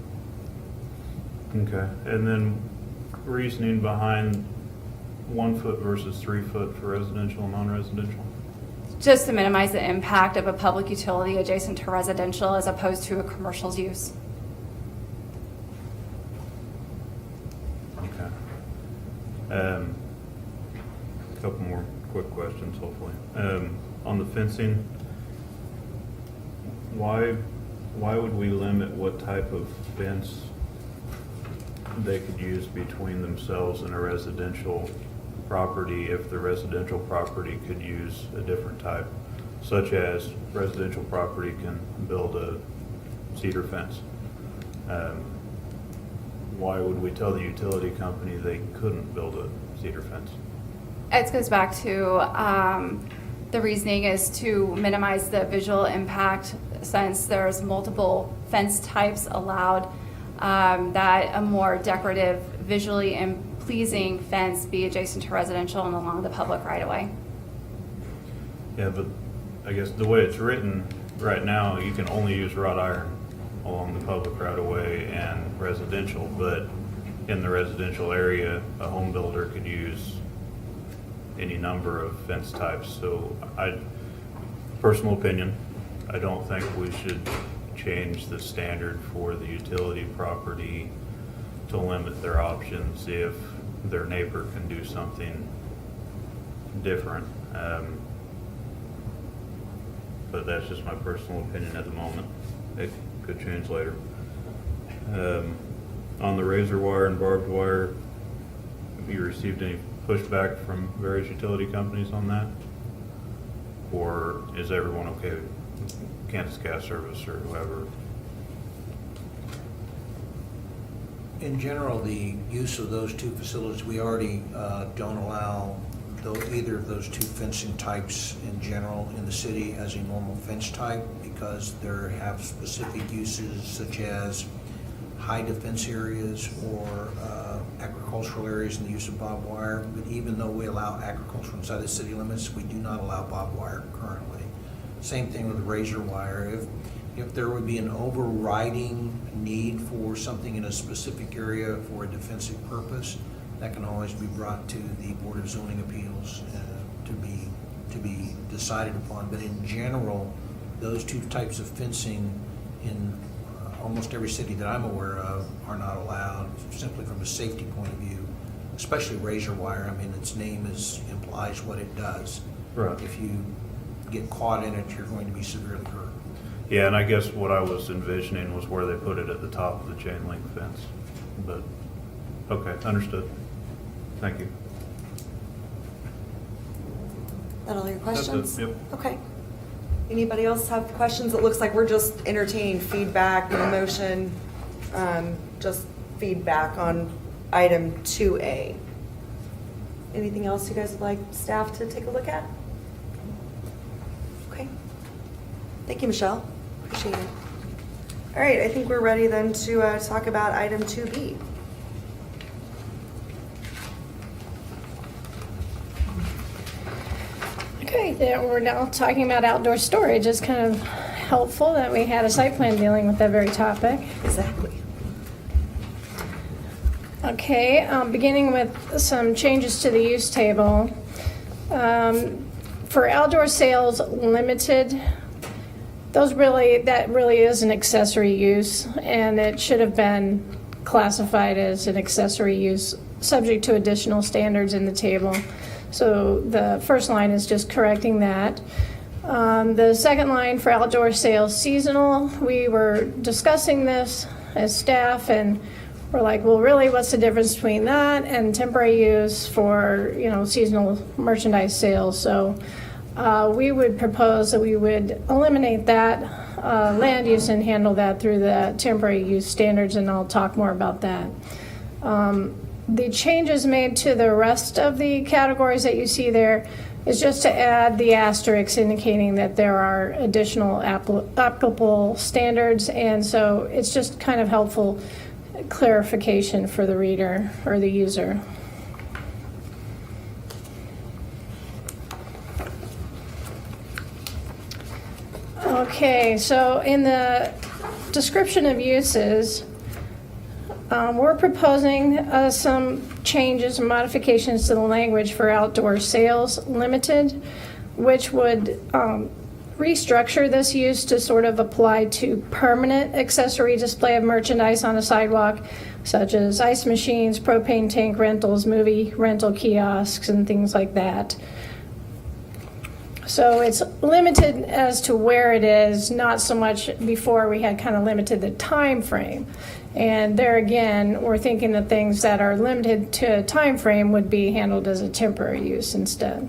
Okay, and then reasoning behind 1 foot versus 3 foot for residential and non-residential? Just to minimize the impact of a public utility adjacent to residential as opposed to a commercial use. Okay. A couple more quick questions, hopefully. On the fencing, why would we limit what type of fence they could use between themselves and a residential property if the residential property could use a different type, such as residential property can build a cedar fence? Why would we tell the utility company they couldn't build a cedar fence? It goes back to the reasoning is to minimize the visual impact since there's multiple fence types allowed, that a more decorative, visually pleasing fence be adjacent to residential and along the public right-of-way. Yeah, but I guess the way it's written right now, you can only use wrought iron along the public right-of-way and residential, but in the residential area, a home builder could use any number of fence types. So personal opinion, I don't think we should change the standard for the utility property to limit their options if their neighbor can do something different. But that's just my personal opinion at the moment. It could change later. On the razor wire and barbed wire, have you received any pushback from various utility companies on that? Or is everyone okay with Kansas Gas Service or whoever? In general, the use of those two facilities, we already don't allow either of those two fencing types in general in the city as a normal fence type because they have specific uses such as high defense areas or agricultural areas in the use of barbed wire. But even though we allow agriculture inside the city limits, we do not allow barbed wire currently. Same thing with the razor wire. If there would be an overriding need for something in a specific area for a defensive purpose, that can always be brought to the Board of Zoning Appeals to be decided upon. But in general, those two types of fencing in almost every city that I'm aware of are not allowed, simply from a safety point of view, especially razor wire. I mean, its name implies what it does. Right. If you get caught in it, you're going to be severely hurt. Yeah, and I guess what I was envisioning was where they put it at the top of the chain link fence. But, okay, understood. Thank you. That all your That's it, questions? yep. Okay. Anybody else have questions? It looks like we're just entertaining feedback, no motion, just feedback on item 2A. Anything else you guys would like staff to take a look at? Okay. Thank you, Michelle. Appreciate it. All right, I think we're ready then to talk about item 2B. Okay, there, we're now talking about outdoor storage. It's kind of helpful that we had a site plan dealing with that very topic. Exactly. Okay, beginning with some changes to the use table. For outdoor sales limited, that really is an accessory use, and it should have been classified as an accessory use subject to additional standards in the table. So the first line is just correcting that. The second line for outdoor sales seasonal, we were discussing this as staff, and we're like, well, really, what's the difference between that and temporary use for, seasonal merchandise sales? So we would propose that we would eliminate that land use and handle that through the temporary use standards, and I'll talk more about that. The changes made to the rest of the categories that you see there is just to add the asterisks indicating that there are additional applicable standards, and so it's just kind of helpful clarification for the reader or the user. Okay, so in the description of uses, we're proposing some changes and modifications to the language for outdoor sales limited, which would restructure this use to sort of apply to permanent accessory display of merchandise on a sidewalk, such as ice machines, propane tank rentals, movie rental kiosks, and things like that. So it's limited as to where it is, not so much before we had kind of limited the time frame. And there again, we're thinking that things that are limited to a time frame would be handled as a temporary use instead.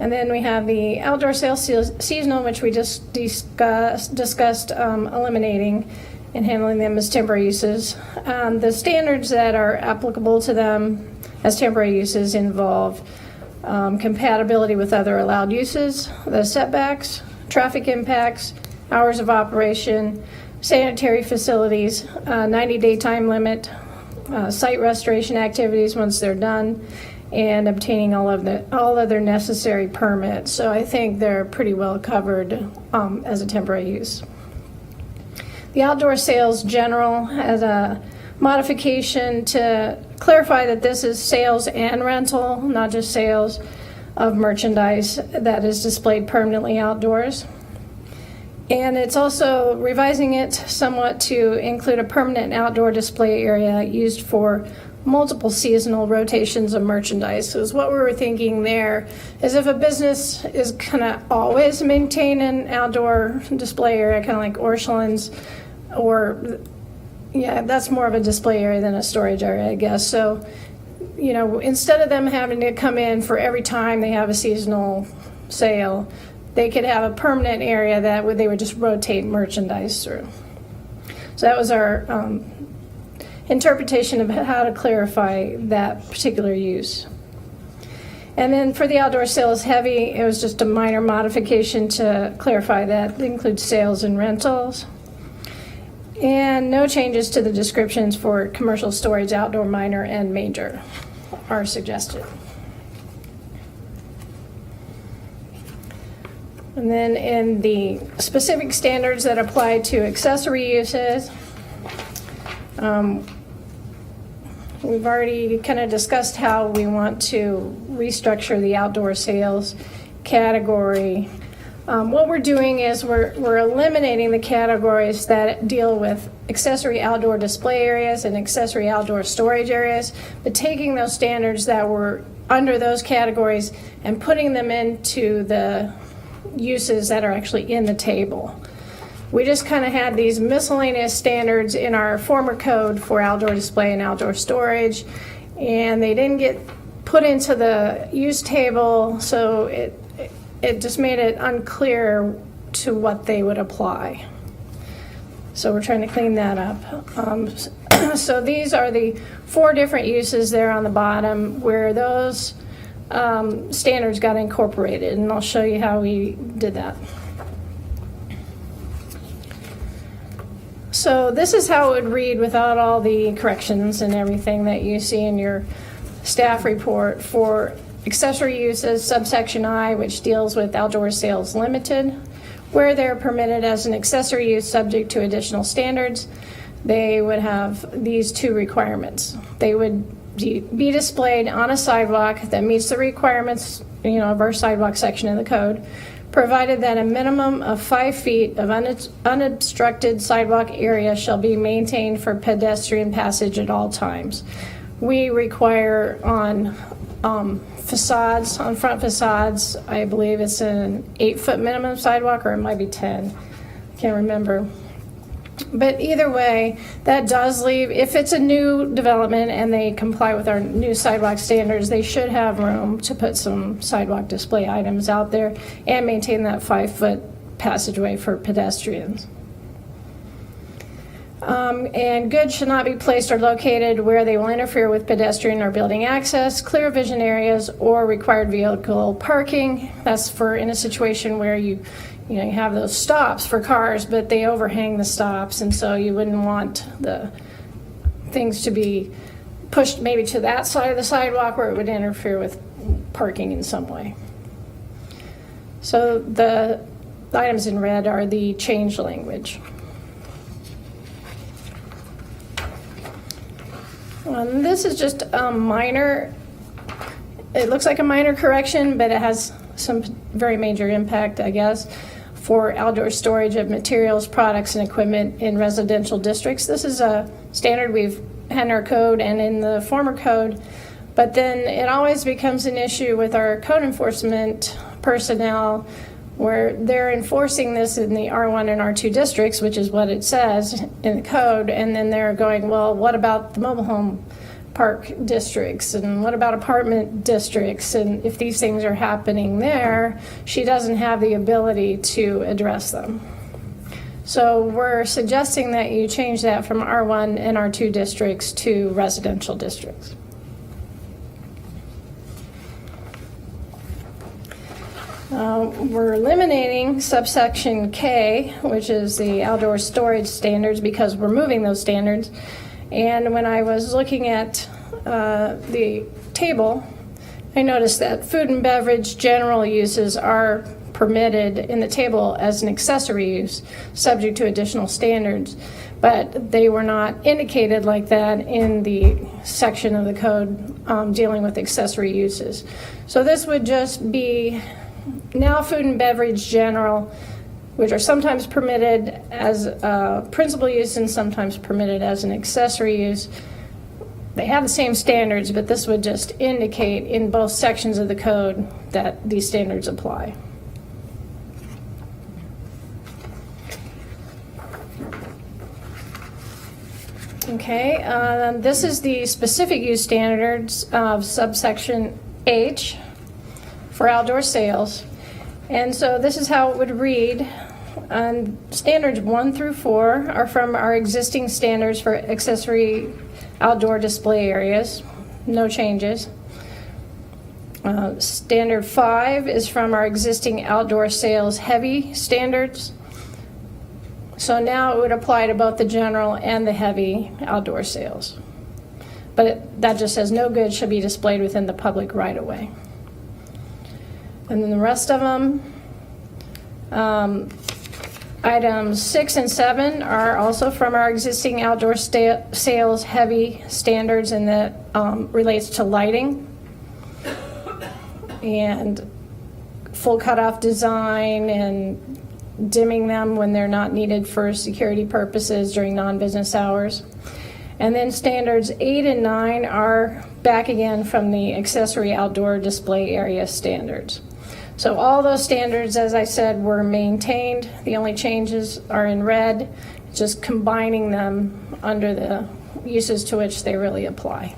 And then we have the outdoor sales seasonal, which we just discussed eliminating and handling them as temporary uses. The standards that are applicable to them as temporary uses involve compatibility with other allowed uses, the setbacks, traffic impacts, hours of operation, sanitary facilities, 90-day time limit, site restoration activities once they're done, and obtaining all other necessary permits. So I think they're pretty well covered as a temporary use. The outdoor sales general has a modification to clarify that this is sales and rental, not just sales of merchandise that is displayed permanently outdoors. And it's also revising it somewhat to include a permanent outdoor display area used for multiple seasonal rotations of merchandise. So what we were thinking there is if a business is kind of always maintain an outdoor display area, kind of like Orchland's, or yeah, that's more of a display area than a storage area, I guess. So, you know, instead of them having to come in for every time they have a seasonal sale, they could have a permanent area that they would just rotate merchandise through. So that was our interpretation of how to clarify that particular use. And then for the outdoor sales heavy, it was just a minor modification to clarify that it includes sales and rentals. And no changes to the descriptions for commercial storage, outdoor, minor, and major are suggested. And then in the specific standards that apply to accessory uses, we've already kind of discussed how we want to restructure the outdoor sales category. What we're doing is we're eliminating the categories that deal with accessory outdoor display areas and accessory outdoor storage areas, but taking those standards that were under those categories and putting them into the uses that are actually in the table. We just kind of had these miscellaneous standards in our former code for outdoor display and outdoor storage, and they didn't get put into the use table, so it just made it unclear to what they would apply. So we're trying to clean that up. So these are the 4 different uses there on the bottom where those standards got incorporated, and I'll show you how we did that. So this is how it would read without all the corrections and everything that you see in your staff report for accessory uses, subsection I, which deals with outdoor sales limited, where they're permitted as an accessory use subject to additional standards. They would have these 2 requirements. They would be displayed on a sidewalk that meets the requirements, of our sidewalk section of the code, provided that a minimum of 5 feet of unobstructed sidewalk area shall be maintained for pedestrian passage at all times. We require on facades, on front facades, I believe it's an 8-foot minimum sidewalk, or it might be 10. I can't remember. But either way, that does leave, if it's a new development and they comply with our new sidewalk standards, they should have room to put some sidewalk display items out there and maintain that 5-foot passageway for pedestrians. And goods should not be placed or located where they will interfere with pedestrian or building access, clear vision areas, or required vehicle parking. That's for in a situation where you have those stops for cars, but they overhang the stops, and so you wouldn't want the things to be pushed maybe to that side of the sidewalk where it would interfere with parking in some way. So the items in red are the change language. This is just a minor, it looks like a minor correction, but it has some very major impact, I guess, for outdoor storage of materials, products, and equipment in residential districts. This is a standard we've had in our code and in the former code, but then it always becomes an issue with our code enforcement personnel where they're enforcing this in the R1 and R2 districts, which is what it says in the code, and then they're going, well, what about the mobile home park districts, and what about apartment districts, and if these things are happening there, she doesn't have the ability to address them. So we're suggesting that you change that from R1 and R2 districts to residential districts. We're eliminating subsection K, which is the outdoor storage standards, because we're moving those standards. And when I was looking at the table, I noticed that food and beverage general uses are permitted in the table as an accessory use, subject to additional standards, but they were not indicated like that in the section of the code dealing with accessory uses. So this would just be now food and beverage general, which are sometimes permitted as a principal use and sometimes permitted as an accessory use. they have the same standards, but this would just indicate in both sections of the code that these standards apply. Okay, this is the specific use standards of subsection H for outdoor sales. And so this is how it would read. Standards 1 through 4 are from our existing standards for accessory outdoor display areas. No changes. Standard 5 is from our existing outdoor sales heavy standards. So now it would apply to both the general and the heavy outdoor sales. But that just says no goods shall be displayed within the public right of way. And then the rest of them, items 6 and 7 are also from our existing outdoor sales heavy standards, and that relates to lighting and full cutoff design and dimming them when they're not needed for security purposes during non-business hours. And then standards 8 and 9 are back again from the accessory outdoor display area standards. So all those standards, as I said, were maintained. The only changes are in red, just combining them under the uses to which they really apply.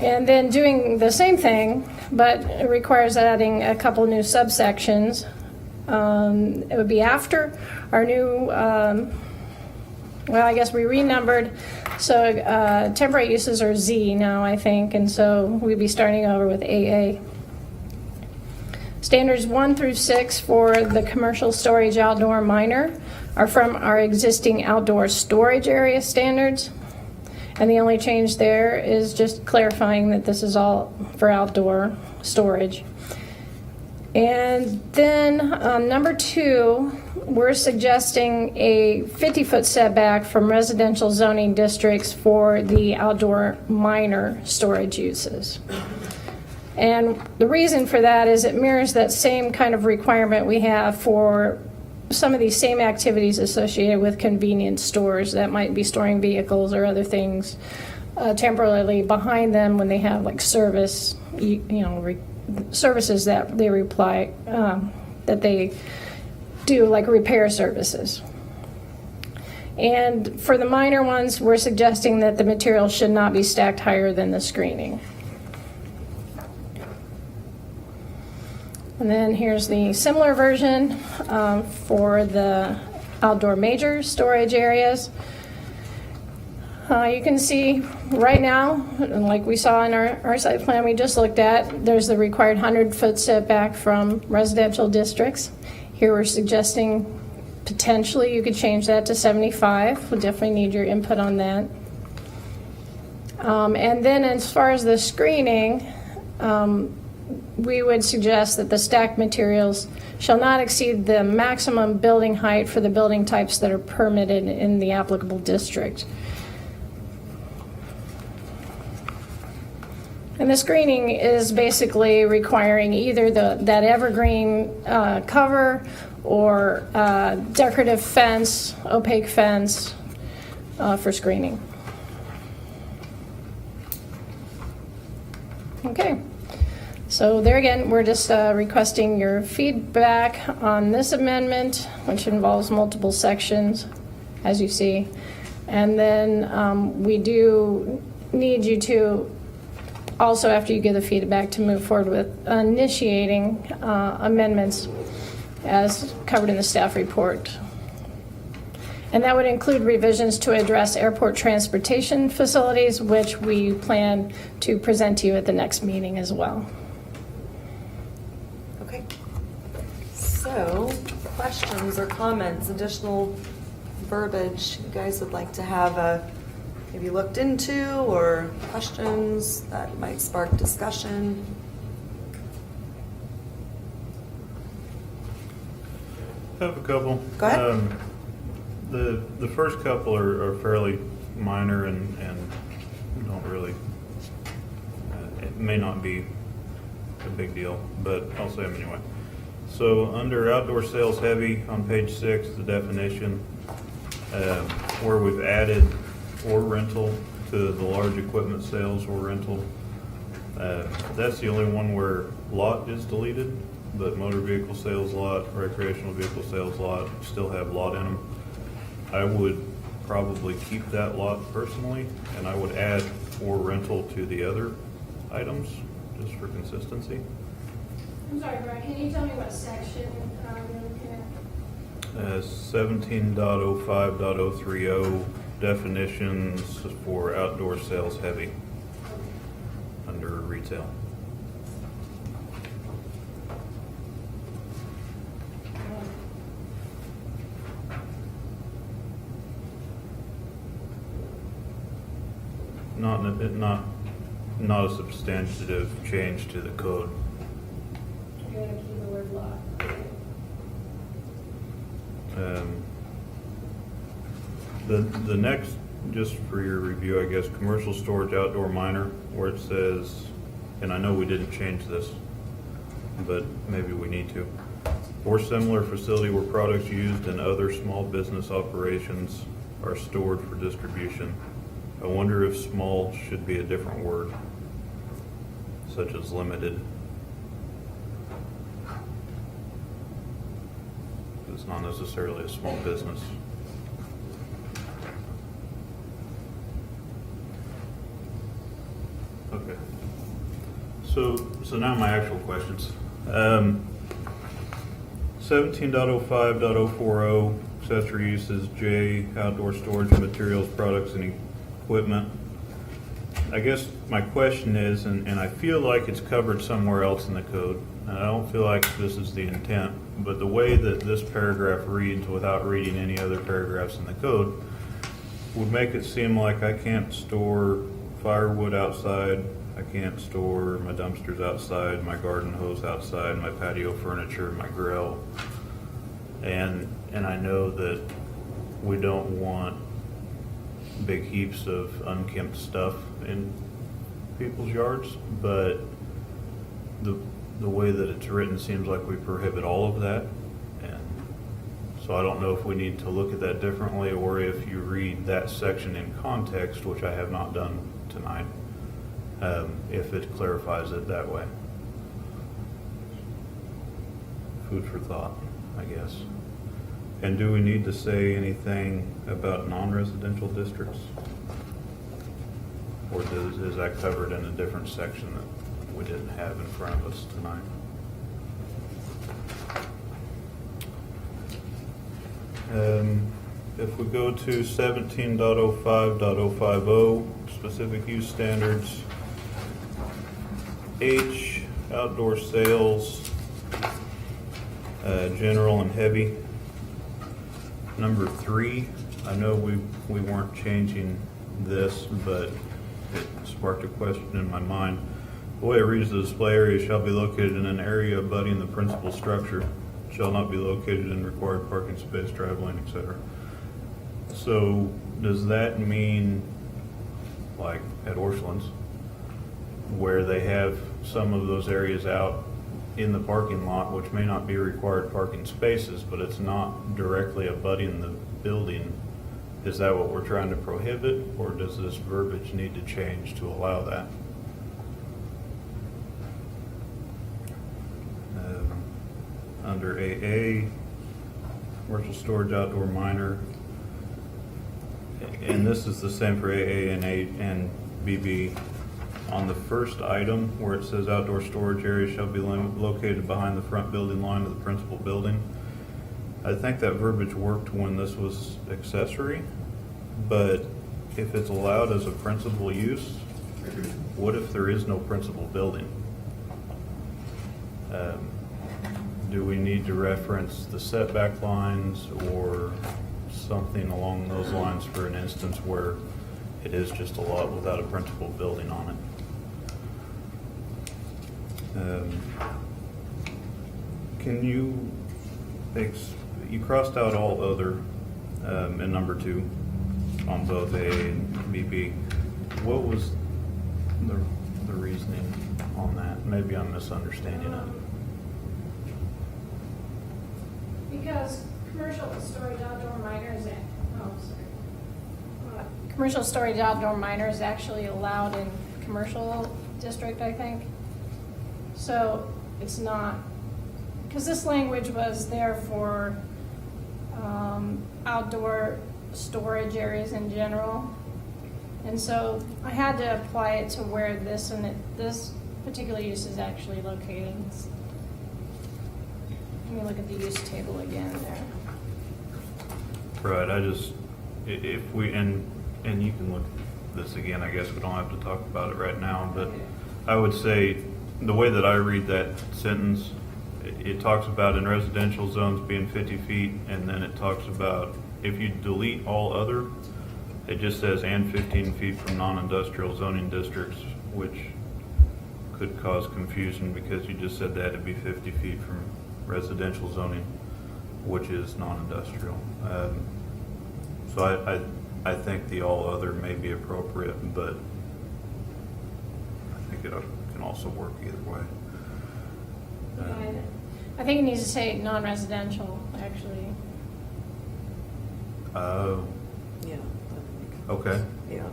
And then doing the same thing, but it requires adding a couple new subsections. It would be after our new, well, I guess we renumbered. So temporary uses are Z now, I think, and so we'd be starting over with AA. Standards 1 through 6 for the commercial storage outdoor minor are from our existing outdoor storage area standards. And the only change there is just clarifying that this is all for outdoor storage. And then number 2, we're suggesting a 50-foot setback from residential zoning districts for the outdoor minor storage uses. And the reason for that is it mirrors that same kind of requirement we have for some of these same activities associated with convenience stores that might be storing vehicles or other things temporarily behind them when they have like service, services that they that they do, like repair services. And for the minor ones, we're suggesting that the material should not be stacked higher than the screening. And then here's the similar version for the outdoor major storage areas. You can see right now, and like we saw in our site plan we just looked at, there's the required 100-foot setback from residential districts. Here we're suggesting potentially you could change that to 75. We'll definitely need your input on that. And then as far as the screening, we would suggest that the stacked materials shall not exceed the maximum building height for the building types that are permitted in the applicable district. And the screening is basically requiring either that evergreen cover or decorative fence, opaque fence for screening. Okay. So there again, we're just requesting your feedback on this amendment, which involves multiple sections, as you see. And then we do need you to also, after you give the feedback, to move forward with initiating amendments as covered in the staff report. And that would include revisions to address airport transportation facilities, which we plan to present to you at the next meeting as well. Okay. So, questions or comments, additional verbiage you guys would like to have maybe looked into, or questions that might spark discussion? I have a couple. Go ahead. The first couple are fairly minor and don't really, it may not be a big deal, but I'll say them anyway. So under outdoor sales heavy on page 6, the definition, where we've added or rental to the large equipment sales or rental. That's the only one where lot is deleted, but motor vehicle sales lot, recreational vehicle sales lot still have lot in them. I would probably keep that lot personally, and I would add or rental to the other items, just for consistency. I'm sorry, Brad, can you tell me what section you're looking at? 17.05.030 definitions for outdoor sales heavy under retail. Not a substantive change to the code. You're gonna keep the word lot. The next, just for your review, I guess, commercial storage outdoor minor, where it says, and I know we didn't change this, but maybe we need to, or similar facility where products used in other small business operations are stored for distribution. I wonder if small should be a different word, such as limited. It's not necessarily a small business. Okay. So now my actual questions. 17.05.040 accessory uses, J, outdoor storage of materials, products, and equipment. I guess my question is, and I feel like it's covered somewhere else in the code, and I don't feel like this is the intent, but the way that this paragraph reads without reading any other paragraphs in the code would make it seem like I can't store firewood outside, I can't store my dumpsters outside, my garden hose outside, my patio furniture, my grill. And I know that we don't want big heaps of unkempt stuff in people's yards, but the way that it's written seems like we prohibit all of that. And so I don't know if we need to look at that differently, or if you read that section in context, which I have not done tonight, if it clarifies it that way. Food for thought, I guess. And do we need to say anything about non-residential districts? Or is that covered in a different section that we didn't have in front of us tonight? If we go to 17.05.050, specific use standards, H, outdoor sales, general and heavy. Number 3, I know we weren't changing this, but it sparked a question in my mind. The way it reads, the display area shall be located in an area abutting the principal structure, shall not be located in required parking space, drive lane, etc. So does that mean, like at Orchlands, where they have some of those areas out in the parking lot, which may not be required parking spaces, but it's not directly abutting the building? Is that what we're trying to prohibit, or does this verbiage need to change to allow that? Under AA, commercial storage outdoor minor, and this is the same for AA and BB. On the first item where it says outdoor storage area shall be located behind the front building line of the principal building, I think that verbiage worked when this was accessory, but if it's allowed as a principal use, what if there is no principal building? Do we need to reference the setback lines or something along those lines for an instance where it is just a lot without a principal building on it? Can you crossed out all other in number 2 on both A and BB. What was the reasoning on that? Maybe I'm misunderstanding it. Because commercial storage outdoor minor is Commercial storage outdoor minor is actually allowed in commercial district, I think. So it's not, because this language was there for outdoor storage areas in general. And so I had to apply it to where this this particular use is actually located. Let me look at the use table again there. Right, if we, and you can look at this again, I guess we don't have to talk about it right now, but I would say, the way that I read that sentence, it talks about in residential zones being 50 feet, and then it talks about, if you delete all other, it just says, and 15 feet from non-industrial zoning districts, which could cause confusion because you just said that it'd be 50 feet from residential zoning, which is non-industrial. So I think the all other may be appropriate, but I think it can also work either way. I think it needs to say non-residential, actually. Yeah. Okay, Yeah.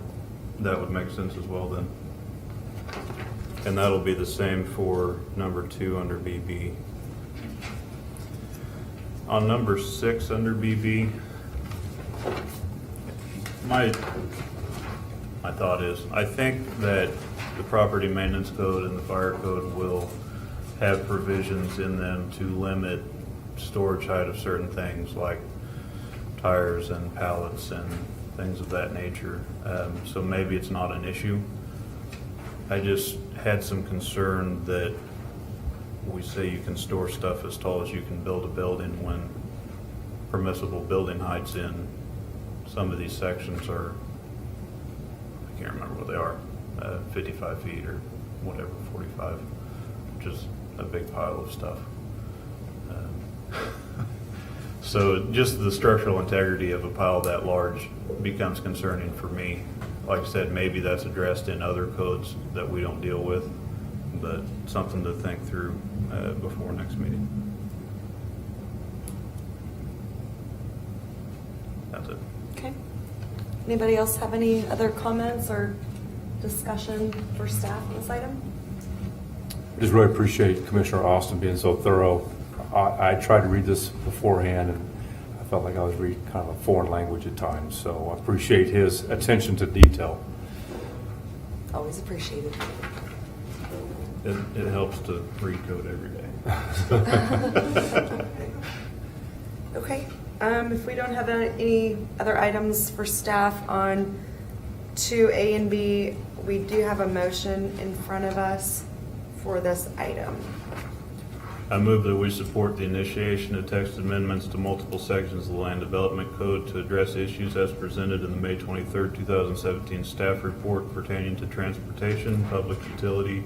that would make sense as well then. And that'll be the same for number 2 under BB. On number 6 under BB, my thought is, I think that the property maintenance code and the fire code will have provisions in them to limit storage height of certain things like tires and pallets and things of that nature. So maybe it's not an issue. I just had some concern that we say you can store stuff as tall as you can build a building when permissible building heights in some of these sections are, I can't remember what they are, 55 feet or whatever, 45, which is a big pile of stuff. So just the structural integrity of a pile that large becomes concerning for me. Like I said, maybe that's addressed in other codes that we don't deal with, but something to think through before next meeting. That's it. Okay. Anybody else have any other comments or discussion for staff on this item? I just really appreciate Commissioner Austin being so thorough. I tried to read this beforehand, and I felt like I was reading kind of a foreign language at times. So I appreciate his attention to detail. Always appreciated. It helps to read code every day. Okay. If we don't have any other items for staff on 2A and B, we do have a motion in front of us for this item. I move that we support the initiation of text amendments to multiple sections of the Land Development Code to address issues as presented in the May 23rd, 2017 staff report pertaining to transportation, public utility,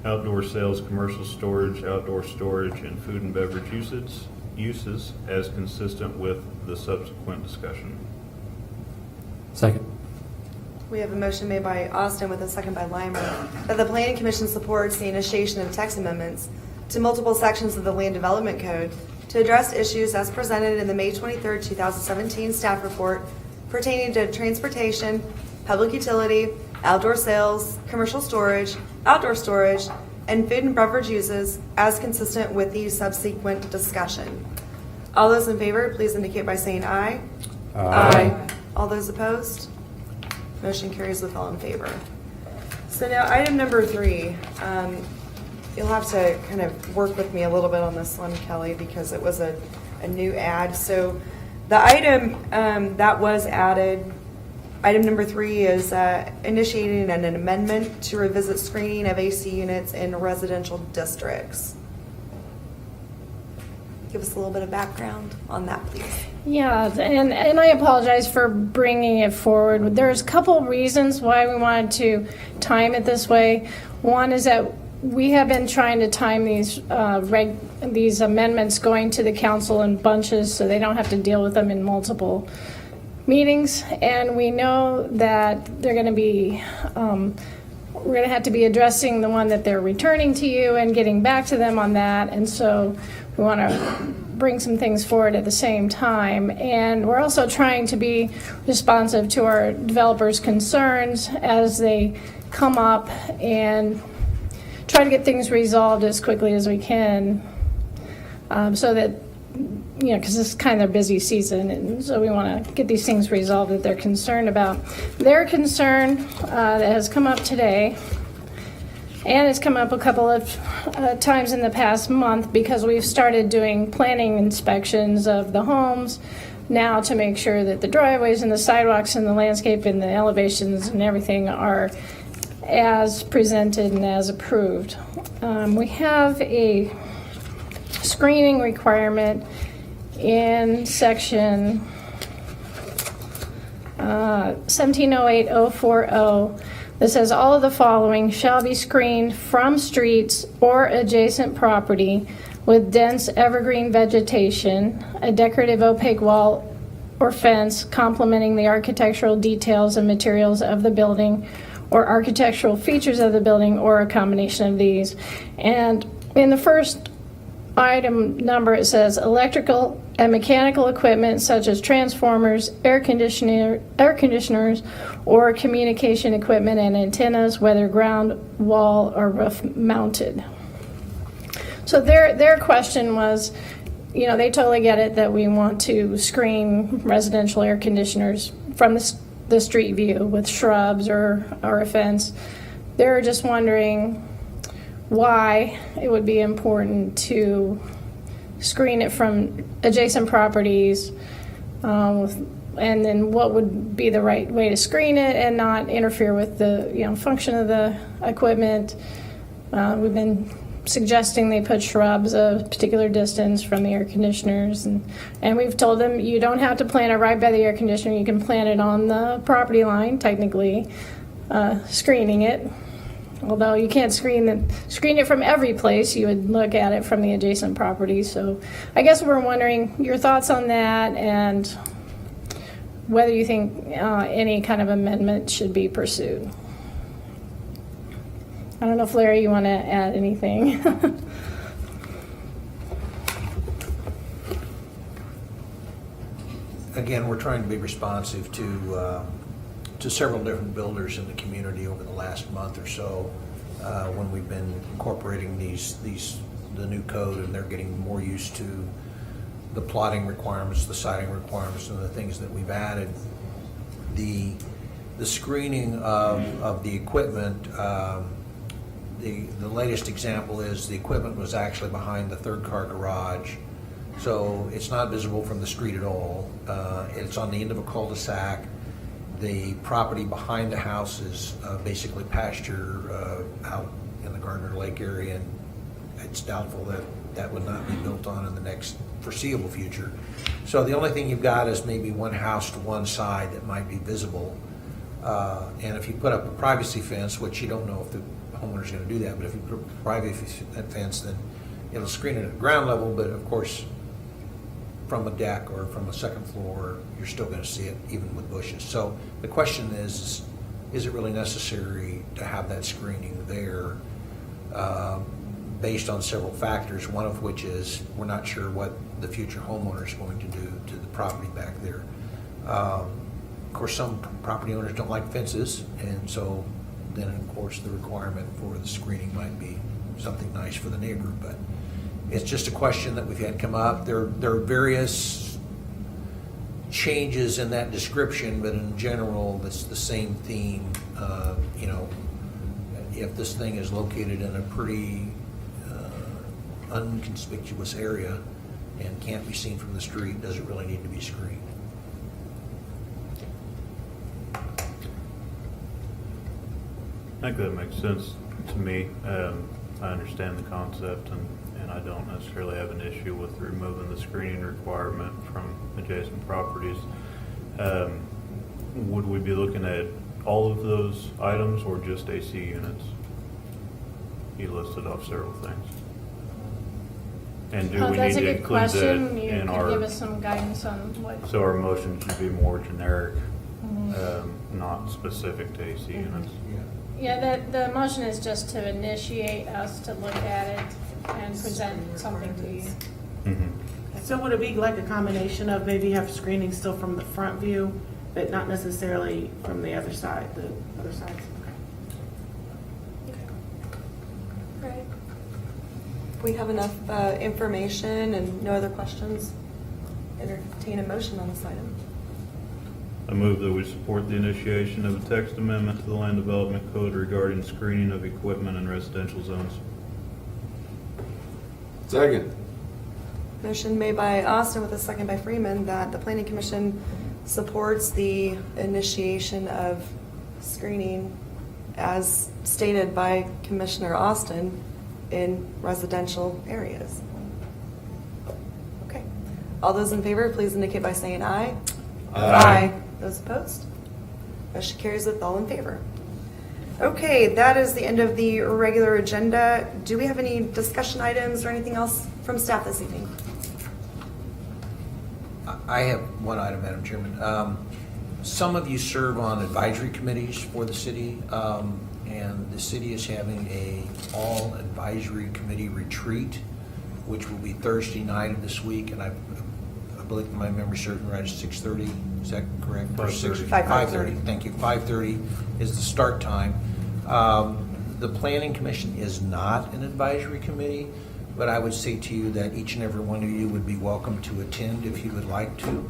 outdoor sales, commercial storage, outdoor storage, and food and beverage uses as consistent with the subsequent discussion. Second. We have a motion made by Austin with a second by Limer that the Planning Commission supports the initiation of text amendments to multiple sections of the Land Development Code to address issues as presented in the May 23rd, 2017 staff report pertaining to transportation, public utility, outdoor sales, commercial storage, outdoor storage, and food and beverage uses as consistent with the subsequent discussion. All those in favor, please indicate by saying aye. Aye. All those opposed? Motion carries with all in favor. So now item number 3, you'll have to kind of work with me a little bit on this one, Kelly, because it was a new add. So the item that was added, item number 3 is initiating an amendment to revisit screening of AC units in residential districts. Give us a little bit of background on that, please. Yeah, and I apologize for bringing it forward. There's a couple reasons why we wanted to time it this way. One is that we have been trying to time these amendments going to the council in bunches so they don't have to deal with them in multiple meetings. And we know that they're going to be, we're going to have to be addressing the one that they're returning to you and getting back to them on that. And so we want to bring some things forward at the same time. And we're also trying to be responsive to our developers' concerns as they come up and try to get things resolved as quickly as we can, so that, because it's kind of their busy season, and so we want to get these things resolved that they're concerned about. Their concern that has come up today, and it's come up a couple of times in the past month, because we've started doing planning inspections of the homes now to make sure that the driveways and the sidewalks and the landscape and the elevations and everything are as presented and as approved. We have a screening requirement in section 1708040 that says all of the following shall be screened from streets or adjacent property with dense evergreen vegetation, a decorative opaque wall or fence complementing the architectural details and materials of the building or architectural features of the building, or a combination of these. And in the first item number, it says electrical and mechanical equipment such as transformers, air conditioners, or communication equipment and antennas, whether ground, wall, or roof mounted. So their question was, they totally get it that we want to screen residential air conditioners from the street view with shrubs or a fence. They're just wondering why it would be important to screen it from adjacent properties, and then what would be the right way to screen it and not interfere with the function of the equipment. We've been suggesting they put shrubs a particular distance from the air conditioners, and we've told them you don't have to plant it right by the air conditioner. You can plant it on the property line, technically, screening it. Although you can't screen it from every place, you would look at it from the adjacent property. So I guess we're wondering your thoughts on that, and whether you think any kind of amendment should be pursued. I don't know if, Larry, you want to add anything? Again, we're trying to be responsive to several different builders in the community over the last month or so, when we've been incorporating the new code, and they're getting more used to the plotting requirements, the siding requirements, and the things that we've added. The screening of the equipment, the latest example is the equipment was actually behind the third car garage, so it's not visible from the street at all. It's on the end of a cul-de-sac. The property behind the house is basically pasture out in the Gardner Lake area, and it's doubtful that would not be built on in the next foreseeable future. So the only thing you've got is maybe one house to one side that might be visible. And if you put up a privacy fence, which you don't know if the homeowner's going to do that, but if you put a privacy fence, then it'll screen it at ground level, but of course, from a deck or from a second floor, you're still going to see it even with bushes. So the question is it really necessary to have that screening there, based on several factors, one of which is we're not sure what the future homeowner is going to do to the property back there. Of course, some property owners don't like fences, and so then of course the requirement for the screening might be something nice for the neighbor, but it's just a question that we've had come up. There are various changes in that description, but in general, it's the same theme. If this thing is located in a pretty unconspicuous area and can't be seen from the street, does it really need to be screened? I think that makes sense to me. I understand the concept, and I don't necessarily have an issue with removing the screening requirement from adjacent properties. Would we be looking at all of those items or just AC units? You listed off several things. And do we need That's a to good include question. that You in can our, give us some guidance on what. so our motion should be more generic, not specific to AC units? Yeah, the motion is just to initiate us to look at it and present something to you. Mm-hmm. So would it be like a combination of maybe have screening still from the front view, but not necessarily from the other side, the other sides? Right. We have enough information and no other questions. Entertain a motion on this item. I move that we support the initiation of a text amendment to the Land Development Code regarding screening of equipment in residential zones. Second. Motion made by Austin with a second by Freeman that the Planning Commission supports the initiation of screening as stated by Commissioner Austin in residential areas. Okay. All those in favor, please indicate by saying aye. Aye. Those opposed? Motion carries with all in favor. Okay, that is the end of the regular agenda. Do we have any discussion items or anything else from staff this evening? I have one item, Madam Chairman. Some of you serve on advisory committees for the city, and the city is having a all advisory committee retreat, which will be Thursday night of this week, and I believe my memory serves me right, it's 6:30, is that correct? 5:30. 5:30. Thank you. 5:30 is the start time. The Planning Commission is not an advisory committee, but I would say to you that each and every one of you would be welcome to attend if you would like to.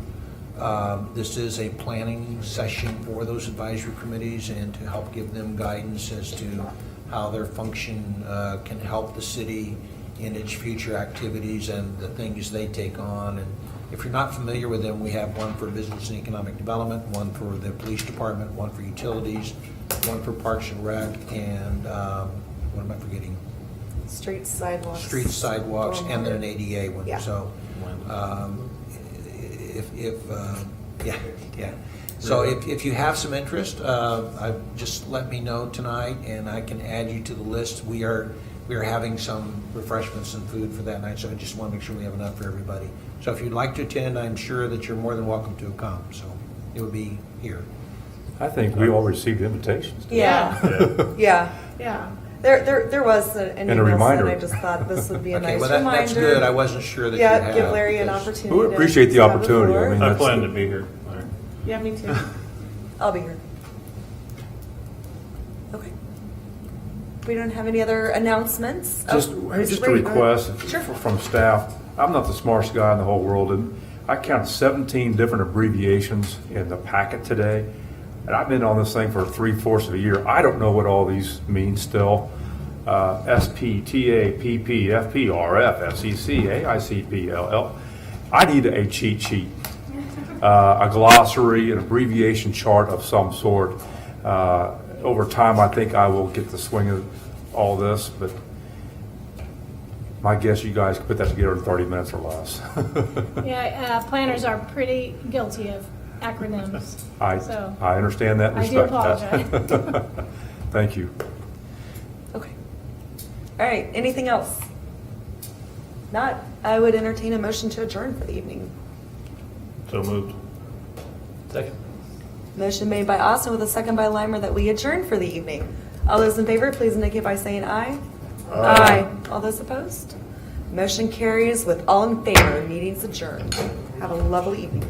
This is a planning session for those advisory committees and to help give them guidance as to how their function can help the city in its future activities and the things they take on. And if you're not familiar with them, we have one for business and economic development, one for the police department, one for utilities, one for parks and rec, and what am I forgetting? Streets, sidewalks. Streets, sidewalks, and then an ADA one. Yeah. So, So if you have some interest, just let me know tonight, and I can add you to the list. We are having some refreshments and food for that night, so I just want to make sure we have enough for everybody. So if you'd like to attend, I'm sure that you're more than welcome to come. So it would be here. I think we all received invitations. Yeah, Yeah. yeah. Yeah. There was an And a email reminder. sent. I just thought this would be a Okay, nice well, reminder. that's good. I wasn't sure that you Yeah, had. give Larry an because- opportunity. We appreciate the to have opportunity. floor. I mean, I that's plan the- to be here. Larry. Yeah, me too. I'll be here. Okay. We don't have any other announcements? Just Oh, a wait, request Sure. from staff. I'm not the smartest guy in the whole world, and I counted 17 different abbreviations in the packet today. And I've been on this thing for 3/4 of a year. I don't know what all these mean still. SP, TA, PP, FP, RF, FCC, AICP, LL. I need a cheat sheet, a glossary, an abbreviation chart of some sort. Over time, I think I will get the swing of all this, but my guess you guys can put that together in 30 minutes or less. Yeah, planners are pretty guilty of acronyms. So I understand that and I do respect that. Thank you. Okay. All right, anything else? Not, I would entertain a motion to adjourn for the evening. So moved. Second. Motion made by Austin with a second by Limer that we adjourn for the evening. All those in favor, please indicate by saying aye. Aye. All those opposed? Motion carries with all in favor. Meeting's adjourned. Have a lovely evening.